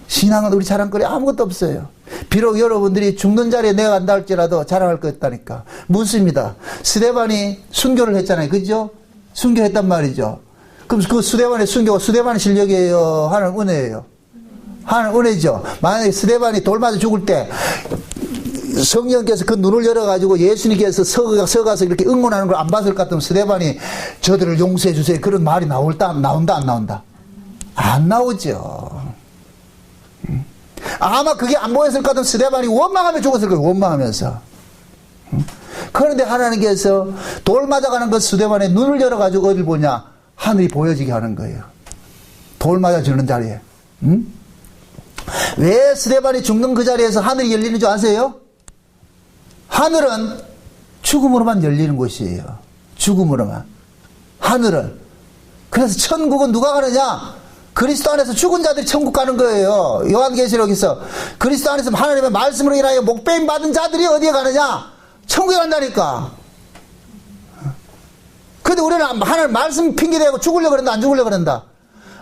신앙은 우리 자랑거리 아무것도 없어요. 비록 여러분들이 죽는 자리에 내가 간다 할지라도 자랑할 거 없다니까. 묻습니다. 스데반이 순교를 했잖아요. 그죠? 순교했단 말이죠. 그럼 그 스데반의 순교가 스데반의 실력이에요? 하나님 은혜예요? 하나님 은혜죠. 만약에 스데반이 돌 맞아 죽을 때 성령께서 그 눈을 열어가지고 예수님께서 서가서 이렇게 응원하는 걸 안 봤을 것 같으면 스데반이 저들을 용서해 주세요. 그런 말이 나온다 안 나온다? 안 나오죠. 아마 그게 안 보였을 것 같으면 스데반이 원망하며 죽었을 거예요. 원망하면서. 그런데 하나님께서 돌 맞아가는 그 스데반의 눈을 열어가지고 어딜 보냐? 하늘이 보여지게 하는 거예요. 돌 맞아 죽는 자리에. 왜 스데반이 죽는 그 자리에서 하늘이 열리는 줄 아세요? 하늘은 죽음으로만 열리는 곳이에요. 죽음으로만. 하늘은. 그래서 천국은 누가 가느냐? 그리스도 안에서 죽은 자들이 천국 가는 거예요. 요한계시록에서 그리스도 안에서 하나님의 말씀으로 인하여 목배임 받은 자들이 어디에 가느냐? 천국에 간다니까. 근데 우리는 하나님 말씀 핑계대고 죽으려고 그런다, 안 죽으려고 그런다?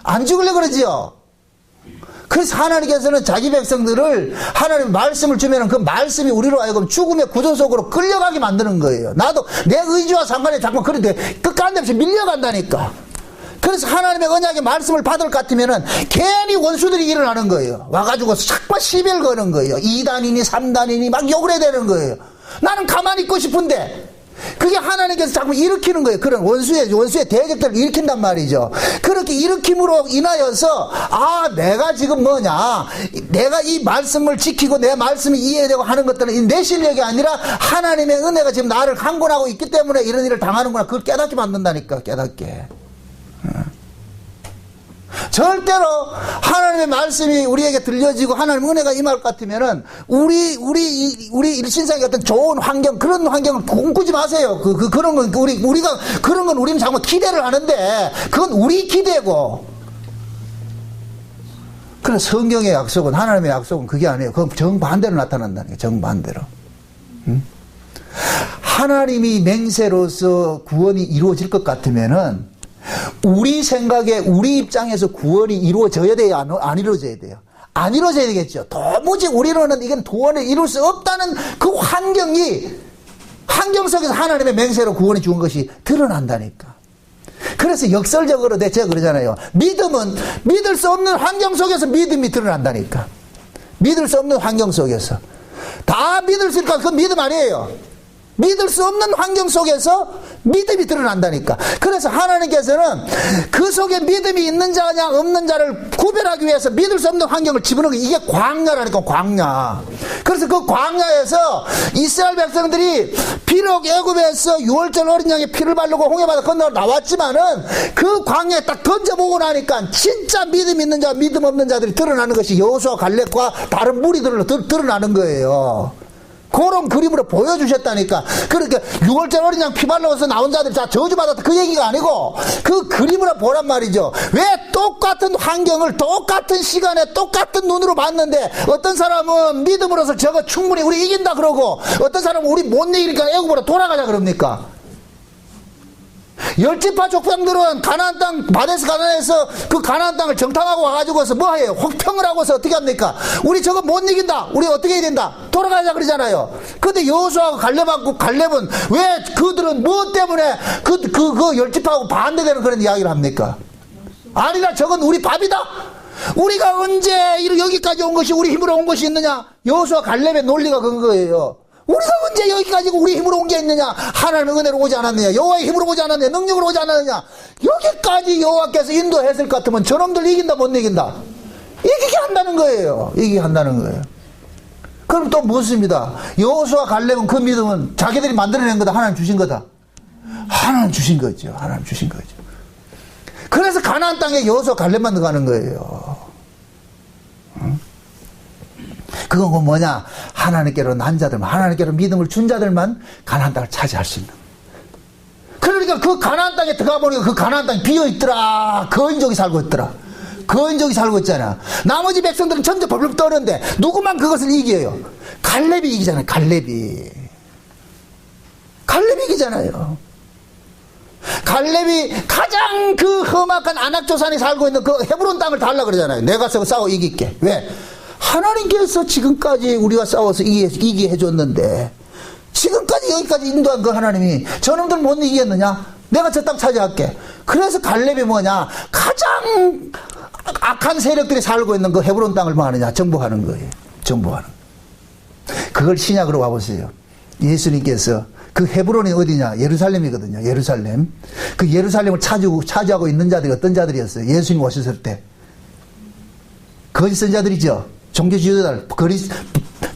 안 죽으려고 그러지요. 그래서 하나님께서는 자기 백성들을 하나님의 말씀을 주면 그 말씀이 우리로 하여금 죽음의 구조 속으로 끌려가게 만드는 거예요. 나도 내 의지와 상관이 자꾸 그런데 끝가는 데 없이 밀려간다니까. 그래서 하나님의 언약의 말씀을 받을 것 같으면은 괜히 원수들이 일어나는 거예요. 와가지고 자꾸 시비를 거는 거예요. 2단이니 3단이니 막 욕을 해야 되는 거예요. 나는 가만히 있고 싶은데 그게 하나님께서 자꾸 일으키는 거예요. 그런 원수의 대적들을 일으킨단 말이죠. 그렇게 일으킴으로 인하여서 내가 지금 뭐냐, 내가 이 말씀을 지키고 내 말씀이 이해되고 하는 것들은 내 실력이 아니라 하나님의 은혜가 지금 나를 강권하고 있기 때문에 이런 일을 당하는구나. 그걸 깨닫게 만든다니까. 깨닫게. 절대로 하나님의 말씀이 우리에게 들려지고 하나님의 은혜가 임할 것 같으면은 우리 일신상의 어떤 좋은 환경, 그런 환경을 꿈꾸지 마세요. 그런 건 우리가 그런 건 우리는 정말 기대를 하는데 그건 우리 기대고. 그래서 성경의 약속은, 하나님의 약속은 그게 아니에요. 그건 정반대로 나타난다는 거예요. 정반대로. 하나님이 맹세로서 구원이 이루어질 것 같으면은 우리 생각에, 우리 입장에서 구원이 이루어져야 돼요? 안 이루어져야 돼요? 안 이루어져야 되겠죠. 도무지 우리로는 이건 구원을 이룰 수 없다는 그 환경 속에서 하나님의 맹세로 구원이 죽은 것이 드러난다니까. 그래서 역설적으로 제가 그러잖아요. 믿음은 믿을 수 없는 환경 속에서 믿음이 드러난다니까. 믿을 수 없는 환경 속에서. 다 믿을 수 있을까? 그건 믿음 아니에요. 믿을 수 없는 환경 속에서 믿음이 드러난다니까. 그래서 하나님께서는 그 속에 믿음이 있는 자냐 없는 자를 구별하기 위해서 믿을 수 없는 환경을 집어넣은 게 이게 광야라니까. 광야. 그래서 그 광야에서 이스라엘 백성들이 비록 애굽에서 유월절 어린 양의 피를 바르고 홍해바다 건너 나왔지만은 그 광야에 딱 던져보고 나니까 진짜 믿음 있는 자 믿음 없는 자들이 드러나는 것이 여호수아 갈렙과 다른 무리들로 드러나는 거예요. 그런 그림으로 보여주셨다니까. 그러니까 6월절 어린 양 피 발라서 나온 자들이 다 저주받았다 그 얘기가 아니고 그 그림으로 보란 말이죠. 왜 똑같은 환경을 똑같은 시간에 똑같은 눈으로 봤는데 어떤 사람은 믿음으로서 저거 충분히 우리 이긴다 그러고 어떤 사람은 우리 못 이기니까 애굽으로 돌아가자 그럽니까? 열지파 족장들은 가나안 땅 바데스 가나안에서 그 가나안 땅을 정탐하고 와가지고서 뭐 해요? 혹평을 하고서 어떻게 합니까? 우리 저거 못 이긴다. 우리 어떻게 해야 된다? 돌아가자 그러잖아요. 근데 여호수아하고 갈렙은 왜 그들은 뭐 때문에 그 열지파하고 반대되는 그런 이야기를 합니까? 아니라 저건 우리 밥이다. 우리가 언제 여기까지 온 것이 우리 힘으로 온 것이 있느냐? 여호수아 갈렙의 논리가 그런 거예요. 우리가 언제 여기까지 우리 힘으로 온 게 있느냐? 하나님의 은혜로 오지 않았느냐? 여호와의 힘으로 오지 않았느냐? 능력으로 오지 않았느냐? 여기까지 여호와께서 인도했을 것 같으면 저놈들 이긴다 못 이긴다? 이기게 한다는 거예요. 이기게 한다는 거예요. 그럼 또 무엇입니다? 여호수아 갈렙은 그 믿음은 자기들이 만들어낸 거다. 하나님 주신 거다. 하나님 주신 거죠. 하나님 주신 거죠. 그래서 가나안 땅에 여호수아 갈렙만 들어가는 거예요. 응? 그건 뭐냐? 하나님께로 난 자들만, 하나님께로 믿음을 준 자들만 가나안 땅을 차지할 수 있는. 그러니까 그 가나안 땅에 들어가 보니까 그 가나안 땅이 비어있더라. 거인족이 살고 있더라. 거인족이 살고 있잖아. 나머지 백성들은 전부 벌벌 떠는데 누구만 그것을 이겨요? 갈렙이 이기잖아요. 갈렙이 이기잖아요. 갈렙이 가장 그 험악한 아낙조산에 살고 있는 그 헤브론 땅을 달라 그러잖아요. 내가 싸워 이길게. 왜? 하나님께서 지금까지 우리가 싸워서 이기게 해줬는데 지금까지 여기까지 인도한 그 하나님이 저놈들 못 이기겠느냐? 내가 저 땅 차지할게. 그래서 갈렙이 뭐냐? 가장 악한 세력들이 살고 있는 그 헤브론 땅을 뭐 하느냐? 정복하는 거예요. 정복하는. 그걸 신약으로 와보세요. 예수님께서 그 헤브론이 어디냐? 예루살렘이거든요. 예루살렘. 그 예루살렘을 차지하고 있는 자들이 어떤 자들이었어요? 예수님 오셨을 때. 거짓 선자들이죠. 종교지도자들,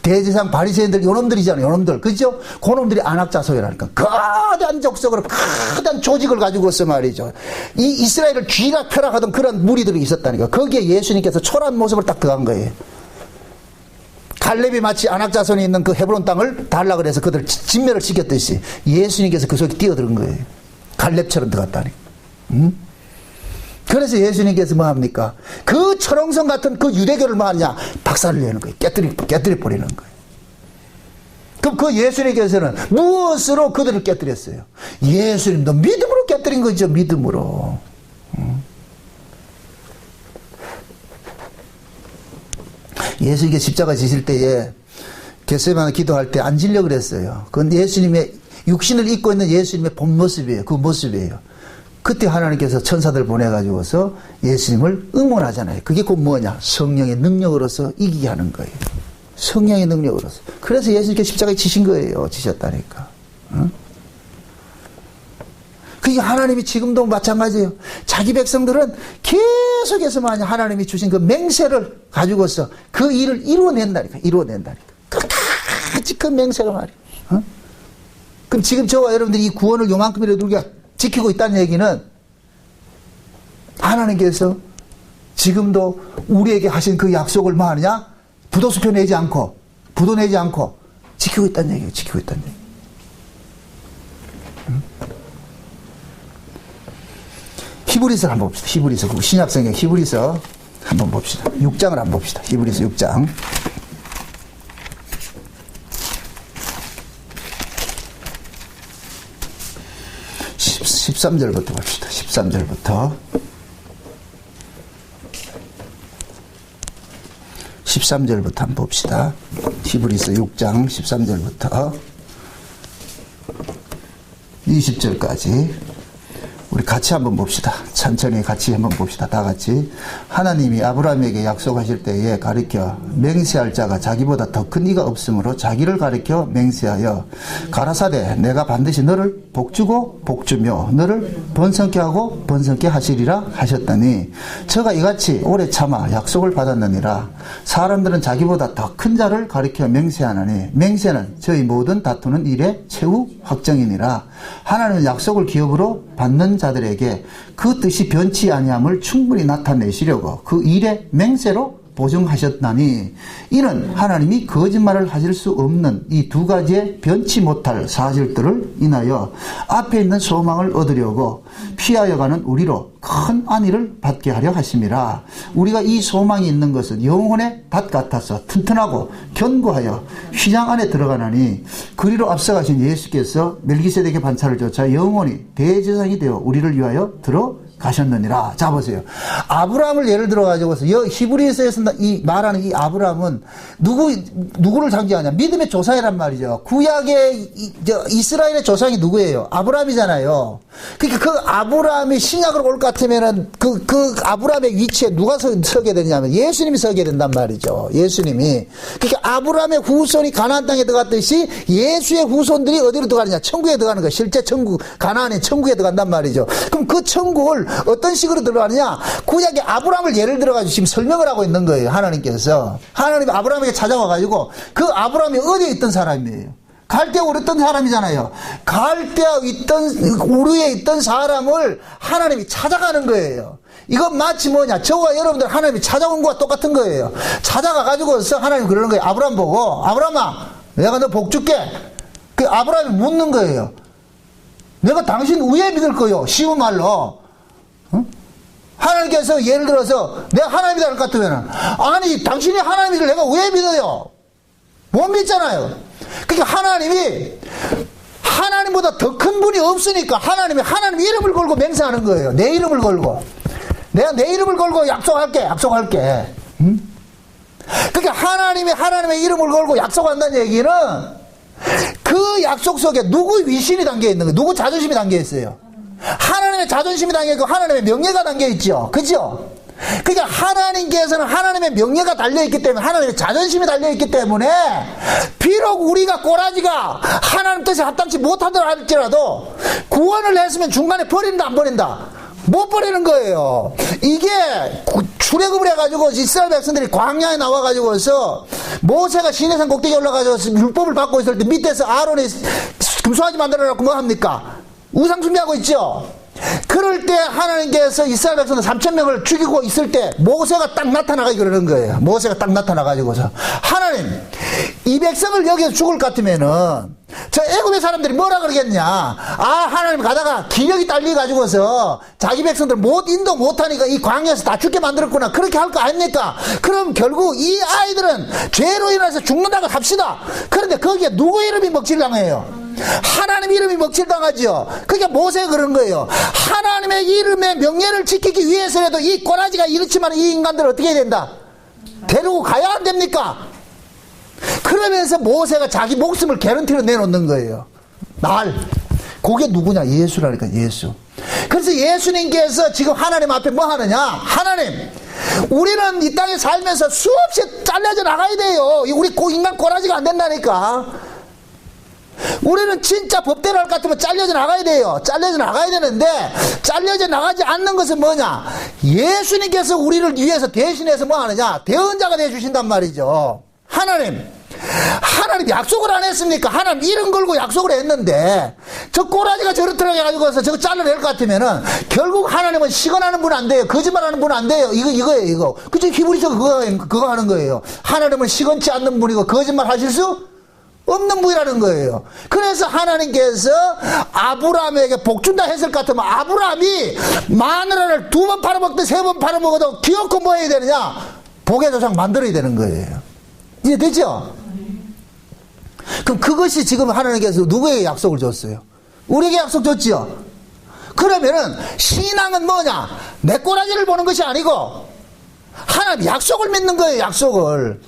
대제사장 바리새인들, 요놈들이잖아요. 요놈들. 그죠? 그놈들이 안악자소이라니까. 거대한 족속으로 거대한 조직을 가지고서 말이죠. 이 이스라엘을 쥐락펴락하던 그런 무리들이 있었다니까. 거기에 예수님께서 초라한 모습을 딱 들어간 거예요. 갈렙이 마치 안악자손이 있는 그 헤브론 땅을 달라 그래서 그들 진멸을 시켰듯이 예수님께서 그 속에 뛰어들은 거예요. 갈렙처럼 들어갔다니. 응? 그래서 예수님께서 뭐 합니까? 그 철옹성 같은 그 유대교를 뭐 하느냐? 박살을 내는 거예요. 깨뜨려 버리는 거예요. 그럼 그 예수님께서는 무엇으로 그들을 깨뜨렸어요? 예수님도 믿음으로 깨뜨린 거죠. 믿음으로. 예수님께 십자가 지실 때에 겟세마네 기도할 때 앉으려고 그랬어요. 그건 예수님의 육신을 입고 있는 예수님의 본 모습이에요. 그 모습이에요. 그때 하나님께서 천사들 보내가지고서 예수님을 응원하잖아요. 그게 곧 뭐냐? 성령의 능력으로서 이기게 하는 거예요. 성령의 능력으로서. 그래서 예수님께 십자가에 지신 거예요. 지셨다니까. 응? 그게 하나님이 지금도 마찬가지예요. 자기 백성들은 계속해서 만약 하나님이 주신 그 맹세를 가지고서 그 일을 이루어낸다니까. 끝까지 그 맹세가 말이에요. 어? 그럼 지금 저와 여러분들이 이 구원을 요만큼이라도 우리가 지키고 있다는 얘기는 하나님께서 지금도 우리에게 하신 그 약속을 뭐 하느냐? 부도수표 내지 않고 지키고 있다는 얘기예요. 지키고 있다는 얘기. 히브리서 한번 봅시다. 히브리서 신약성경 히브리서 한번 봅시다. 6장을 한번 봅시다. 히브리서 6장. 13절부터 봅시다. 13절부터 한번 봅시다. 히브리서 6장 13절부터 20절까지 우리 같이 한번 봅시다. 천천히 같이 한번 봅시다. 다 같이. 하나님이 아브라함에게 약속하실 때에 가리켜 맹세할 자가 자기보다 더 큰 이가 없으므로 자기를 가리켜 맹세하여 가라사대 내가 반드시 너를 복주고 복주며 너를 번성케 하고 번성케 하시리라 하셨더니 저가 이같이 오래 참아 약속을 받았느니라. 사람들은 자기보다 더 큰 자를 가리켜 맹세하나니 맹세는 저희 모든 다투는 일의 최후 확정이니라. 하나님은 약속을 기업으로 받는 자들에게 그 뜻이 변치 아니함을 충분히 나타내시려고 그 일의 맹세로 보정하셨나니 이는 하나님이 거짓말을 하실 수 없는 이 두 가지의 변치 못할 사실들을 인하여 앞에 있는 소망을 얻으려고 피하여 가는 우리로 큰 안위를 받게 하려 하심이라. 우리가 이 소망이 있는 것은 영혼의 닷 같아서 튼튼하고 견고하여 휘장 안에 들어가나니 그리로 앞서가신 예수께서 멜기세덱의 반차를 쫓아 영원히 대제사장이 되어 우리를 위하여 들어가셨느니라. 자, 보세요. 아브라함을 예를 들어가지고서 히브리서에서 이 말하는 이 아브라함은 누구를 상징하냐? 믿음의 조상이란 말이죠. 구약의 이스라엘의 조상이 누구예요? 아브라함이잖아요. 그러니까 그 아브라함이 신약으로 올 것 같으면은 그 아브라함의 위치에 누가 서게 되냐면 예수님이 서게 된단 말이죠. 예수님이. 그러니까 아브라함의 후손이 가나안 땅에 들어갔듯이 예수의 후손들이 어디로 들어가느냐? 천국에 들어가는 거예요. 실제 천국, 가나안의 천국에 들어간단 말이죠. 그럼 그 천국을 어떤 식으로 들어가느냐? 구약의 아브라함을 예를 들어가지고 지금 설명을 하고 있는 거예요. 하나님께서. 하나님이 아브라함에게 찾아와가지고 그 아브라함이 어디에 있던 사람이에요? 갈대아 우르에 있던 사람이잖아요. 갈대아 우르에 있던 사람을 하나님이 찾아가는 거예요. 이건 마치 뭐냐? 저와 여러분들 하나님이 찾아온 것과 똑같은 거예요. 찾아가가지고서 하나님 그러는 거예요. 아브라함 보고, 아브라함아, 내가 너 복 줄게. 그 아브라함이 묻는 거예요. 내가 당신 왜 믿을 거요? 쉬운 말로. 응? 하나님께서 예를 들어서 내가 하나님이다 할 것 같으면 아니 당신이 하나님이를 내가 왜 믿어요? 못 믿잖아요. 그러니까 하나님이 하나님보다 더 큰 분이 없으니까 하나님 이름을 걸고 맹세하는 거예요. 내 이름을 걸고 내가 내 이름을 걸고 약속할게. 응? 그러니까 하나님의 이름을 걸고 약속한다는 얘기는 그 약속 속에 누구 위신이 담겨 있는 거예요? 누구 자존심이 담겨 있어요? 하나님의 자존심이 담겨 있고 하나님의 명예가 담겨 있죠. 그죠? 그러니까 하나님께서는 하나님의 명예가 달려있기 때문에 하나님의 자존심이 달려있기 때문에 비록 우리가 꼬라지가 하나님 뜻에 합당치 못하더라 할지라도 구원을 했으면 중간에 버린다 안 버린다? 못 버리는 거예요. 이게 출애굽을 해가지고 이스라엘 백성들이 광야에 나와가지고서 모세가 시내산 꼭대기에 올라가서 율법을 받고 있을 때 밑에서 아론이 금송아지 만들어놓고 뭐 합니까? 우상 숭배하고 있죠. 그럴 때 하나님께서 이스라엘 백성들 3,000명을 죽이고 있을 때 모세가 딱 나타나가지고 그러는 거예요. 모세가 딱 나타나가지고서 하나님 이 백성을 여기서 죽을 것 같으면은 저 애굽의 사람들이 뭐라 그러겠냐? 아 하나님 가다가 기력이 딸려가지고서 자기 백성들 인도 못하니까 이 광야에서 다 죽게 만들었구나 그렇게 할 거 아닙니까? 그럼 결국 이 아이들은 죄로 인해서 죽는다고 합시다. 그런데 거기에 누구 이름이 먹칠당해요? 하나님 이름이 먹칠당하죠. 그러니까 모세가 그런 거예요. 하나님의 이름의 명예를 지키기 위해서라도 이 꼬라지가 이렇지만 이 인간들을 어떻게 해야 된다? 데리고 가야 안 됩니까? 그러면서 모세가 자기 목숨을 개런티로 내놓는 거예요. 그게 누구냐? 예수라니까 예수. 그래서 예수님께서 지금 하나님 앞에 뭐 하느냐? 하나님 우리는 이 땅에 살면서 수없이 잘려져 나가야 돼요. 우리 인간 꼬라지가 안 된다니까. 우리는 진짜 법대로 할 것 같으면 잘려져 나가야 돼요. 잘려져 나가야 되는데 잘려져 나가지 않는 것은 뭐냐? 예수님께서 우리를 위해서 대신해서 뭐 하느냐? 대언자가 되어주신단 말이죠. 하나님 약속을 안 했습니까? 하나님 이름 걸고 약속을 했는데 저 꼬라지가 저렇더라고 해가지고서 저거 잘라낼 것 같으면은 결국 하나님은 시건하는 분 안 돼요. 거짓말하는 분 안 돼요. 이거예요. 그쵸? 히브리서 그거 하는 거예요. 하나님은 시건치 않는 분이고 거짓말 하실 수 없는 분이라는 거예요. 그래서 하나님께서 아브라함에게 복준다 했을 것 같으면 아브라함이 마누라를 2번 팔아먹든 3번 팔아먹어도 기어코 뭐 해야 되느냐? 복의 조상 만들어야 되는 거예요. 이해되죠? 그럼 그것이 지금 하나님께서 누구에게 약속을 줬어요? 우리에게 약속 줬지요? 그러면은 신앙은 뭐냐? 내 꼬라지를 보는 것이 아니고 하나님 약속을 믿는 거예요. 약속을.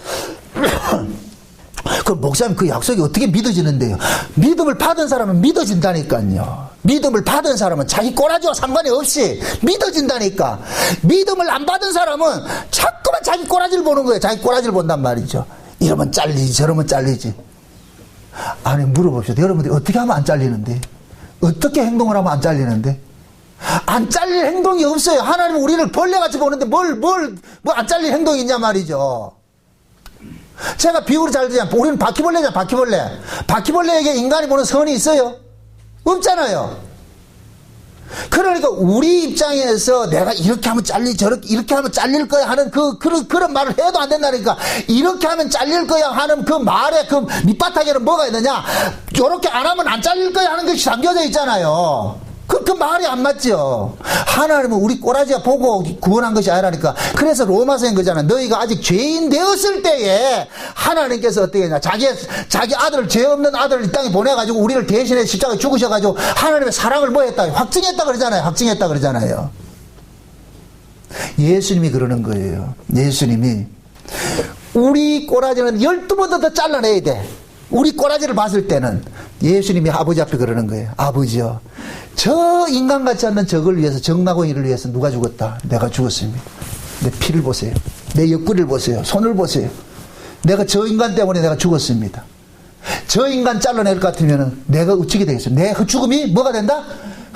그럼 목사님 그 약속이 어떻게 믿어지는데요? 믿음을 받은 사람은 믿어진다니까요. 믿음을 받은 사람은 자기 꼬라지와 상관이 없이 믿어진다니까. 믿음을 안 받은 사람은 자꾸만 자기 꼬라지를 보는 거예요. 자기 꼬라지를 본단 말이죠. 이러면 잘리지 저러면 잘리지. 아니 물어봅시다. 여러분들이 어떻게 하면 안 잘리는데? 어떻게 행동을 하면 안 잘리는데? 안 잘릴 행동이 없어요. 하나님은 우리를 벌레같이 보는데 뭘 안 잘릴 행동이 있냐 말이죠. 제가 비유를 잘 드리잖아요. 우리는 바퀴벌레잖아요. 바퀴벌레에게 인간이 보는 선이 있어요? 없잖아요. 그러니까 우리 입장에서 내가 이렇게 하면 이렇게 하면 잘릴 거야 하는 그런 말을 해도 안 된다니까. 이렇게 하면 잘릴 거야 하는 그 말에 그 밑바탕에는 뭐가 있느냐. 이렇게 안 하면 안 잘릴 거야 하는 것이 담겨져 있잖아요. 그 말이 안 맞죠. 하나님은 우리 꼬라지가 보고 구원한 것이 아니라니까. 그래서 로마서인 거잖아. 너희가 아직 죄인 되었을 때에 하나님께서 어떻게 했냐. 자기 아들, 죄 없는 아들을 이 땅에 보내가지고 우리를 대신해 십자가에 죽으셔가지고 하나님의 사랑을 뭐 했다? 확증했다 그러잖아요. 확증했다 그러잖아요. 예수님이 그러는 거예요. 예수님이 우리 꼬라지는 12번 더 잘라내야 돼. 우리 꼬라지를 봤을 때는 예수님이 아버지 앞에 그러는 거예요. 아버지요, 저 인간 같지 않는 적을 위해서, 정나고 이를 위해서 누가 죽었다? 내가 죽었습니다. 내 피를 보세요. 내 옆구리를 보세요. 손을 보세요. 내가 저 인간 때문에 내가 죽었습니다. 저 인간 잘라낼 것 같으면 내가 어떻게 되겠어요? 내 헛죽음이 뭐가 된다?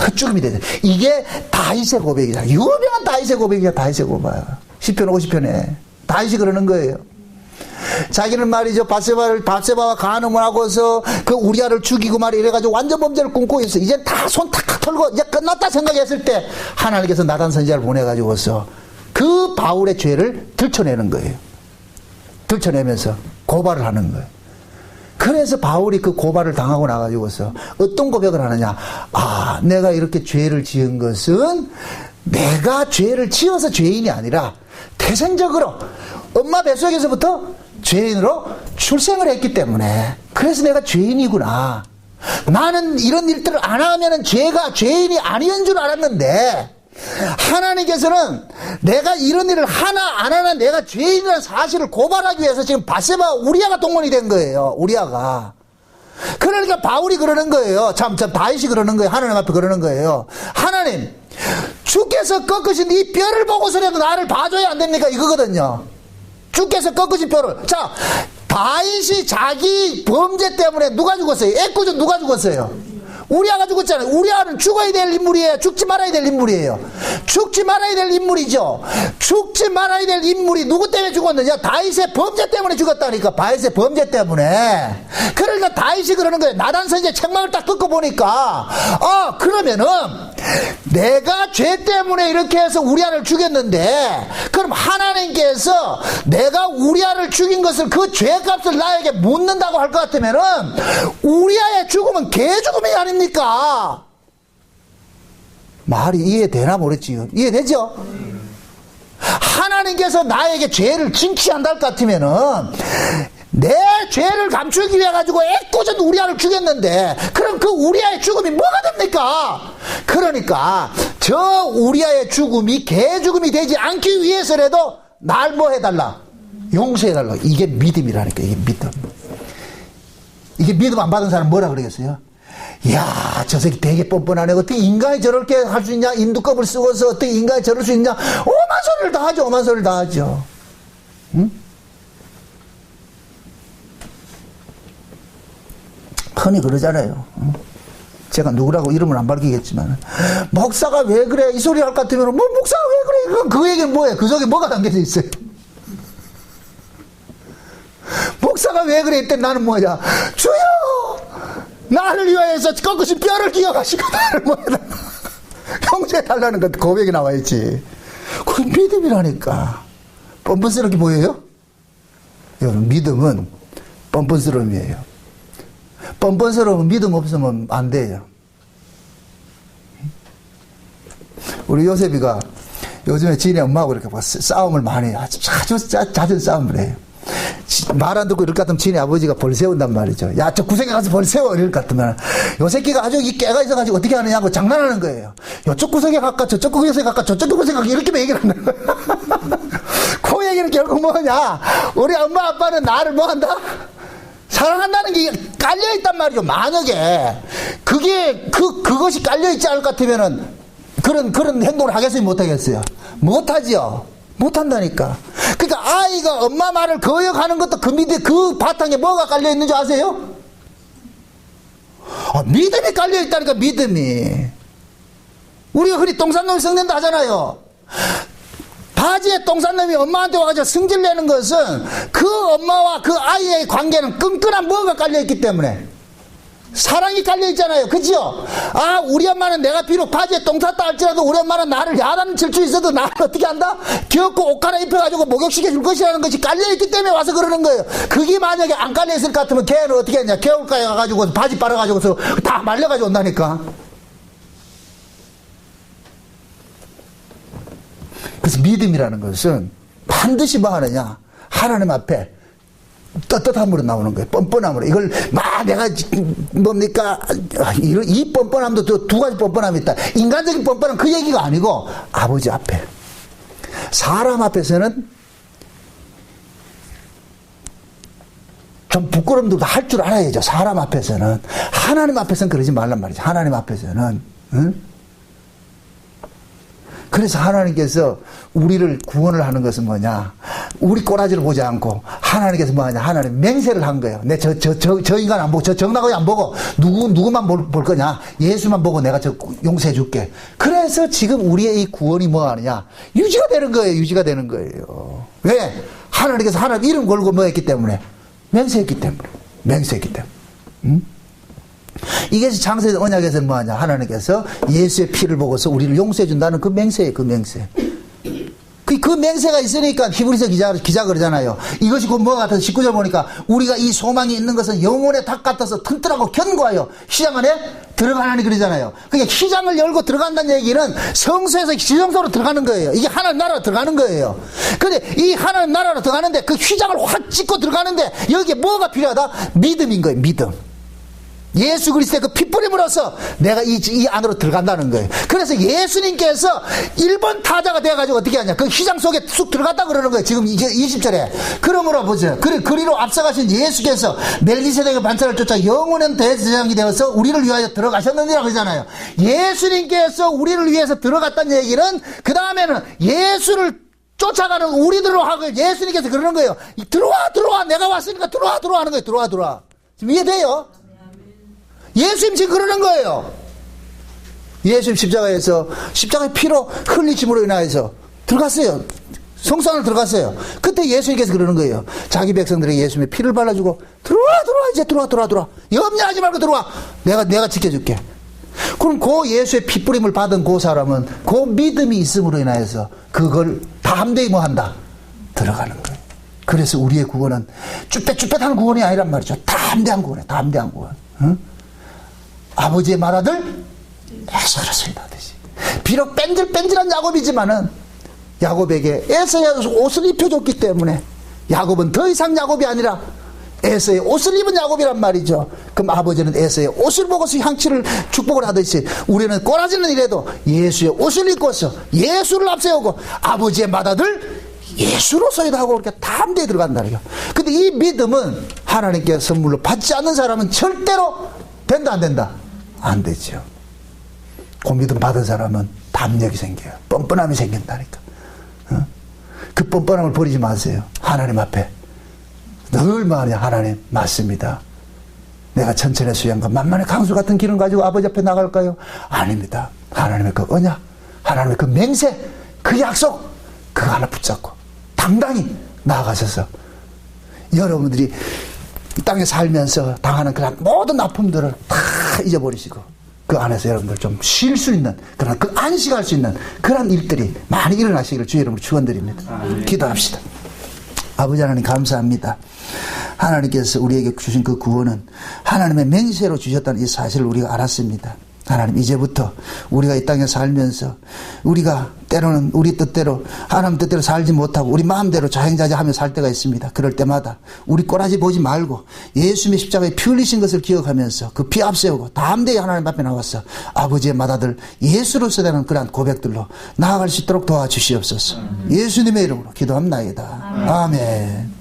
헛죽음이 된다. 이게 다윗의 고백이다. 유명한 다윗의 고백이야. 다윗의 고백. 시편 50편에 다윗이 그러는 거예요. 자기는 말이죠, 바세바와 간음을 하고서 그 우리아를 죽이고 이래가지고 완전 범죄를 꿈꾸고 있어. 이제 다 손 탁 털고 이제 끝났다 생각했을 때 하나님께서 나단 선지자를 보내가지고서 그 바울의 죄를 들춰내는 거예요. 들춰내면서 고발을 하는 거예요. 그래서 바울이 그 고발을 당하고 나가지고서 어떤 고백을 하느냐. 아, 내가 이렇게 죄를 지은 것은 내가 죄를 지어서 죄인이 아니라 태생적으로 엄마 뱃속에서부터 죄인으로 출생을 했기 때문에, 그래서 내가 죄인이구나. 나는 이런 일들을 안 하면은 죄인이 아니었는 줄 알았는데, 하나님께서는 내가 이런 일을 하나 안 하나 내가 죄인이라는 사실을 고발하기 위해서 지금 바세바 우리아가 동원이 된 거예요. 우리아가. 그러니까 바울이 그러는 거예요. 참 다윗이 그러는 거예요. 하나님 앞에 그러는 거예요. 하나님, 주께서 꺾으신 이 뼈를 보고서라도 나를 봐줘야 안 됩니까? 이거거든요. 주께서 꺾으신 뼈를. 자, 다윗이 자기 범죄 때문에 누가 죽었어요? 애꿎은 누가 죽었어요? 우리아가 죽었잖아요. 우리아는 죽어야 될 인물이에요? 죽지 말아야 될 인물이에요? 죽지 말아야 될 인물이죠. 죽지 말아야 될 인물이 누구 때문에 죽었느냐? 다윗의 범죄 때문에 죽었다니까. 다윗의 범죄 때문에. 그러니까 다윗이 그러는 거예요. 나단 선지자 책망을 딱 듣고 보니까, 그러면은 내가 죄 때문에 이렇게 해서 우리아를 죽였는데, 그럼 하나님께서 내가 우리아를 죽인 것을 그 죄값을 나에게 묻는다고 할 것 같으면은 우리아의 죽음은 개죽음이 아닙니까? 말이 이해되나 모르겠지요. 이해되죠? 하나님께서 나에게 죄를 징치한다 할 것 같으면은 내 죄를 감추기 위해 가지고 애꿎은 우리아를 죽였는데, 그럼 그 우리아의 죽음이 뭐가 됩니까? 그러니까 저 우리아의 죽음이 개 죽음이 되지 않기 위해서라도 날 뭐 해달라? 용서해달라. 이게 믿음이라니까. 이게 믿음. 이게 믿음 안 받은 사람 뭐라 그러겠어요? 이야, 저 새끼 되게 뻔뻔하네. 어떻게 인간이 저렇게 할 수 있냐? 인두껍을 쓰고서 어떻게 인간이 저럴 수 있냐? 오만 소리를 다 하죠. 오만 소리를 다 하죠. 응? 흔히 그러잖아요. 응? 제가 누구라고 이름을 안 밝히겠지만, 목사가 왜 그래? 이 소리 할 것 같으면, 뭐, 목사가 왜 그래? 그 얘기는 뭐예요? 그 속에 뭐가 담겨져 있어요? 목사가 왜 그래? 이때 나는 뭐냐? 주여! 나를 위하여서 꺾으신 뼈를 기억하시고 나를 뭐해달라. 형제해달라는 것 고백이 나와있지. 그게 믿음이라니까. 뻔뻔스럽게 보여요? 여러분, 믿음은 뻔뻔스러움이에요. 뻔뻔스러움은 믿음 없으면 안 돼요. 우리 요셉이가 요즘에 지인이 엄마하고 이렇게 싸움을 많이 해요. 아주 잦은 싸움을 해요. 말 안 듣고 이럴 것 같으면 지네 아버지가 벌 세운단 말이죠. 야, 저 구석에 가서 벌 세워. 이럴 것 같으면 요 새끼가 아주 이 깨가 있어가지고 어떻게 하느냐고 장난하는 거예요. 요쪽 구석에 갈까 저쪽 구석에 갈까 저쪽 구석에 갈까 이렇게 얘기를 하는 거예요. 그 얘기는 결국 뭐냐, 우리 엄마 아빠는 나를 뭐 한다? 사랑한다는 게 깔려있단 말이죠. 만약에 그것이 깔려있지 않을 것 같으면은 그런 행동을 하겠어요? 못하겠어요? 못하지요. 못한다니까. 그러니까 아이가 엄마 말을 거역하는 것도 그 밑에 그 바탕에 뭐가 깔려있는 줄 아세요? 믿음이 깔려있다니까. 믿음이. 우리가 흔히 똥산놈이 성낸다 하잖아요. 바지에 똥산놈이 엄마한테 와가지고 승질내는 것은 그 엄마와 그 아이의 관계는 끈끈한 뭐가 깔려있기 때문에. 사랑이 깔려있잖아요. 그죠? 아, 우리 엄마는 내가 비록 바지에 똥 쌌다 할지라도 우리 엄마는 나를 야단 칠 수 있어도 나를 어떻게 한다? 귀엽고 옷 갈아입혀가지고 목욕시켜 줄 것이라는 것이 깔려있기 때문에 와서 그러는 거예요. 그게 만약에 안 깔려있을 것 같으면 걔는 어떻게 했냐? 겨울가에 가가지고 바지 빨아가지고서 다 말려가지고 온다니까. 그래서 믿음이라는 것은 반드시 뭐 하느냐? 하나님 앞에 떳떳함으로 나오는 거예요. 뻔뻔함으로. 이걸 막 내가 뭡니까? 이 뻔뻔함도 또 두 가지 뻔뻔함이 있다. 인간적인 뻔뻔함은 그 얘기가 아니고 아버지 앞에. 사람 앞에서는 좀 부끄럼도 할 줄 알아야죠. 사람 앞에서는. 하나님 앞에서는 그러지 말란 말이죠. 하나님 앞에서는. 응? 그래서 하나님께서 우리를 구원을 하는 것은 뭐냐? 우리 꼬라지를 보지 않고 하나님께서 뭐하냐? 하나님 맹세를 한 거예요. 내 저 인간 안 보고 저 정나거이 안 보고 누구만 볼 거냐? 예수만 보고 내가 저 용서해 줄게. 그래서 지금 우리의 이 구원이 뭐 하느냐? 유지가 되는 거예요. 유지가 되는 거예요. 왜? 하나님께서 하나님 이름 걸고 뭐 했기 때문에? 맹세했기 때문에. 맹세했기 때문에. 응? 이게 창세기 언약에서는 뭐하냐? 하나님께서 예수의 피를 보고서 우리를 용서해 준다는 그 맹세예요. 그 맹세. 그 맹세가 있으니까 히브리서 기자 그러잖아요. 이것이 곧 뭐가 같아서 19절 보니까 우리가 이 소망이 있는 것은 영혼의 닭 같아서 튼튼하고 견고하여 시장 안에 들어가라니 그러잖아요. 그러니까 시장을 열고 들어간다는 얘기는 성소에서 지성소로 들어가는 거예요. 이게 하나님 나라로 들어가는 거예요. 근데 이 하나님 나라로 들어가는데 그 휘장을 확 찢고 들어가는데 여기에 뭐가 필요하다? 믿음인 거예요. 믿음. 예수 그리스도의 그 핏부림으로써 내가 이 안으로 들어간다는 거예요. 그래서 예수님께서 1번 타자가 돼가지고 어떻게 하냐? 그 휘장 속에 쑥 들어갔다 그러는 거예요. 지금 이게 20절에. 그러므로 보세요. 그리로 앞서가신 예수께서 멜기세덱의 반차를 쫓아 영원한 대제사장이 되어서 우리를 위하여 들어가셨느니라 그러잖아요. 예수님께서 우리를 위해서 들어갔다는 얘기는 그 다음에는 예수를 쫓아가는 우리들로 하고 예수님께서 그러는 거예요. 들어와 내가 왔으니까 들어와 하는 거예요. 들어와 지금 이해돼요? 예수님 지금 그러는 거예요. 예수님 십자가의 피로 흘리심으로 인하여서 들어갔어요. 성소 안으로 들어갔어요. 그때 예수님께서 그러는 거예요. 자기 백성들에게 예수님의 피를 발라주고 들어와 이제 들어와 염려하지 말고 들어와. 내가 지켜줄게. 그럼 그 예수의 핏부림을 받은 그 사람은 그 믿음이 있음으로 인하여서 그걸 담대히 뭐 한다? 들어가는 거예요. 그래서 우리의 구원은 쭈뼛쭈뼛한 구원이 아니란 말이죠. 담대한 구원이에요. 담대한 구원. 응? 아버지의 말아들 에서를 낳듯이. 비록 뺀질뺀질한 야곱이지만은 야곱에게 에서의 옷을 입혀줬기 때문에 야곱은 더 이상 야곱이 아니라 에서의 옷을 입은 야곱이란 말이죠. 그럼 아버지는 에서의 옷을 보고서 향치를 축복을 하듯이 우리는 꼬라지는 이래도 예수의 옷을 입고서 예수를 앞세우고 아버지의 맏아들 예수로서이도 하고 그렇게 담대히 들어간다는 거예요. 근데 이 믿음은 하나님께 선물로 받지 않는 사람은 절대로 된다 안 된다? 안 되죠. 그 믿음 받은 사람은 담력이 생겨요. 뻔뻔함이 생긴다니까. 그 뻔뻔함을 버리지 마세요. 하나님 앞에 늘 말이야. 하나님 맞습니다. 내가 천천의 수양과 만만의 강수 같은 길을 가지고 아버지 앞에 나갈까요? 아닙니다. 하나님의 그 언약, 하나님의 그 맹세, 그 약속 그거 하나 붙잡고 당당히 나아가셔서 여러분들이 이 땅에 살면서 당하는 그런 모든 아픔들을 다 잊어버리시고 그 안에서 여러분들 좀 쉴 수 있는 그런 그 안식할 수 있는 그런 일들이 많이 일어나시기를 주의 이름으로 축원드립니다. 기도합시다. 아버지 하나님 감사합니다. 하나님께서 우리에게 주신 그 구원은 하나님의 맹세로 주셨다는 이 사실을 우리가 알았습니다. 하나님 이제부터 우리가 이 땅에 살면서 우리가 때로는 우리 뜻대로 하나님 뜻대로 살지 못하고 우리 마음대로 자행자재하며 살 때가 있습니다. 그럴 때마다 우리 꼬라지 보지 말고 예수님의 십자가에 피 흘리신 것을 기억하면서 그 피 앞세우고 담대히 하나님 앞에 나와서 아버지의 맏아들 예수로서 되는 그러한 고백들로 나아갈 수 있도록 도와주시옵소서. 예수님의 이름으로 기도합나이다. 아멘.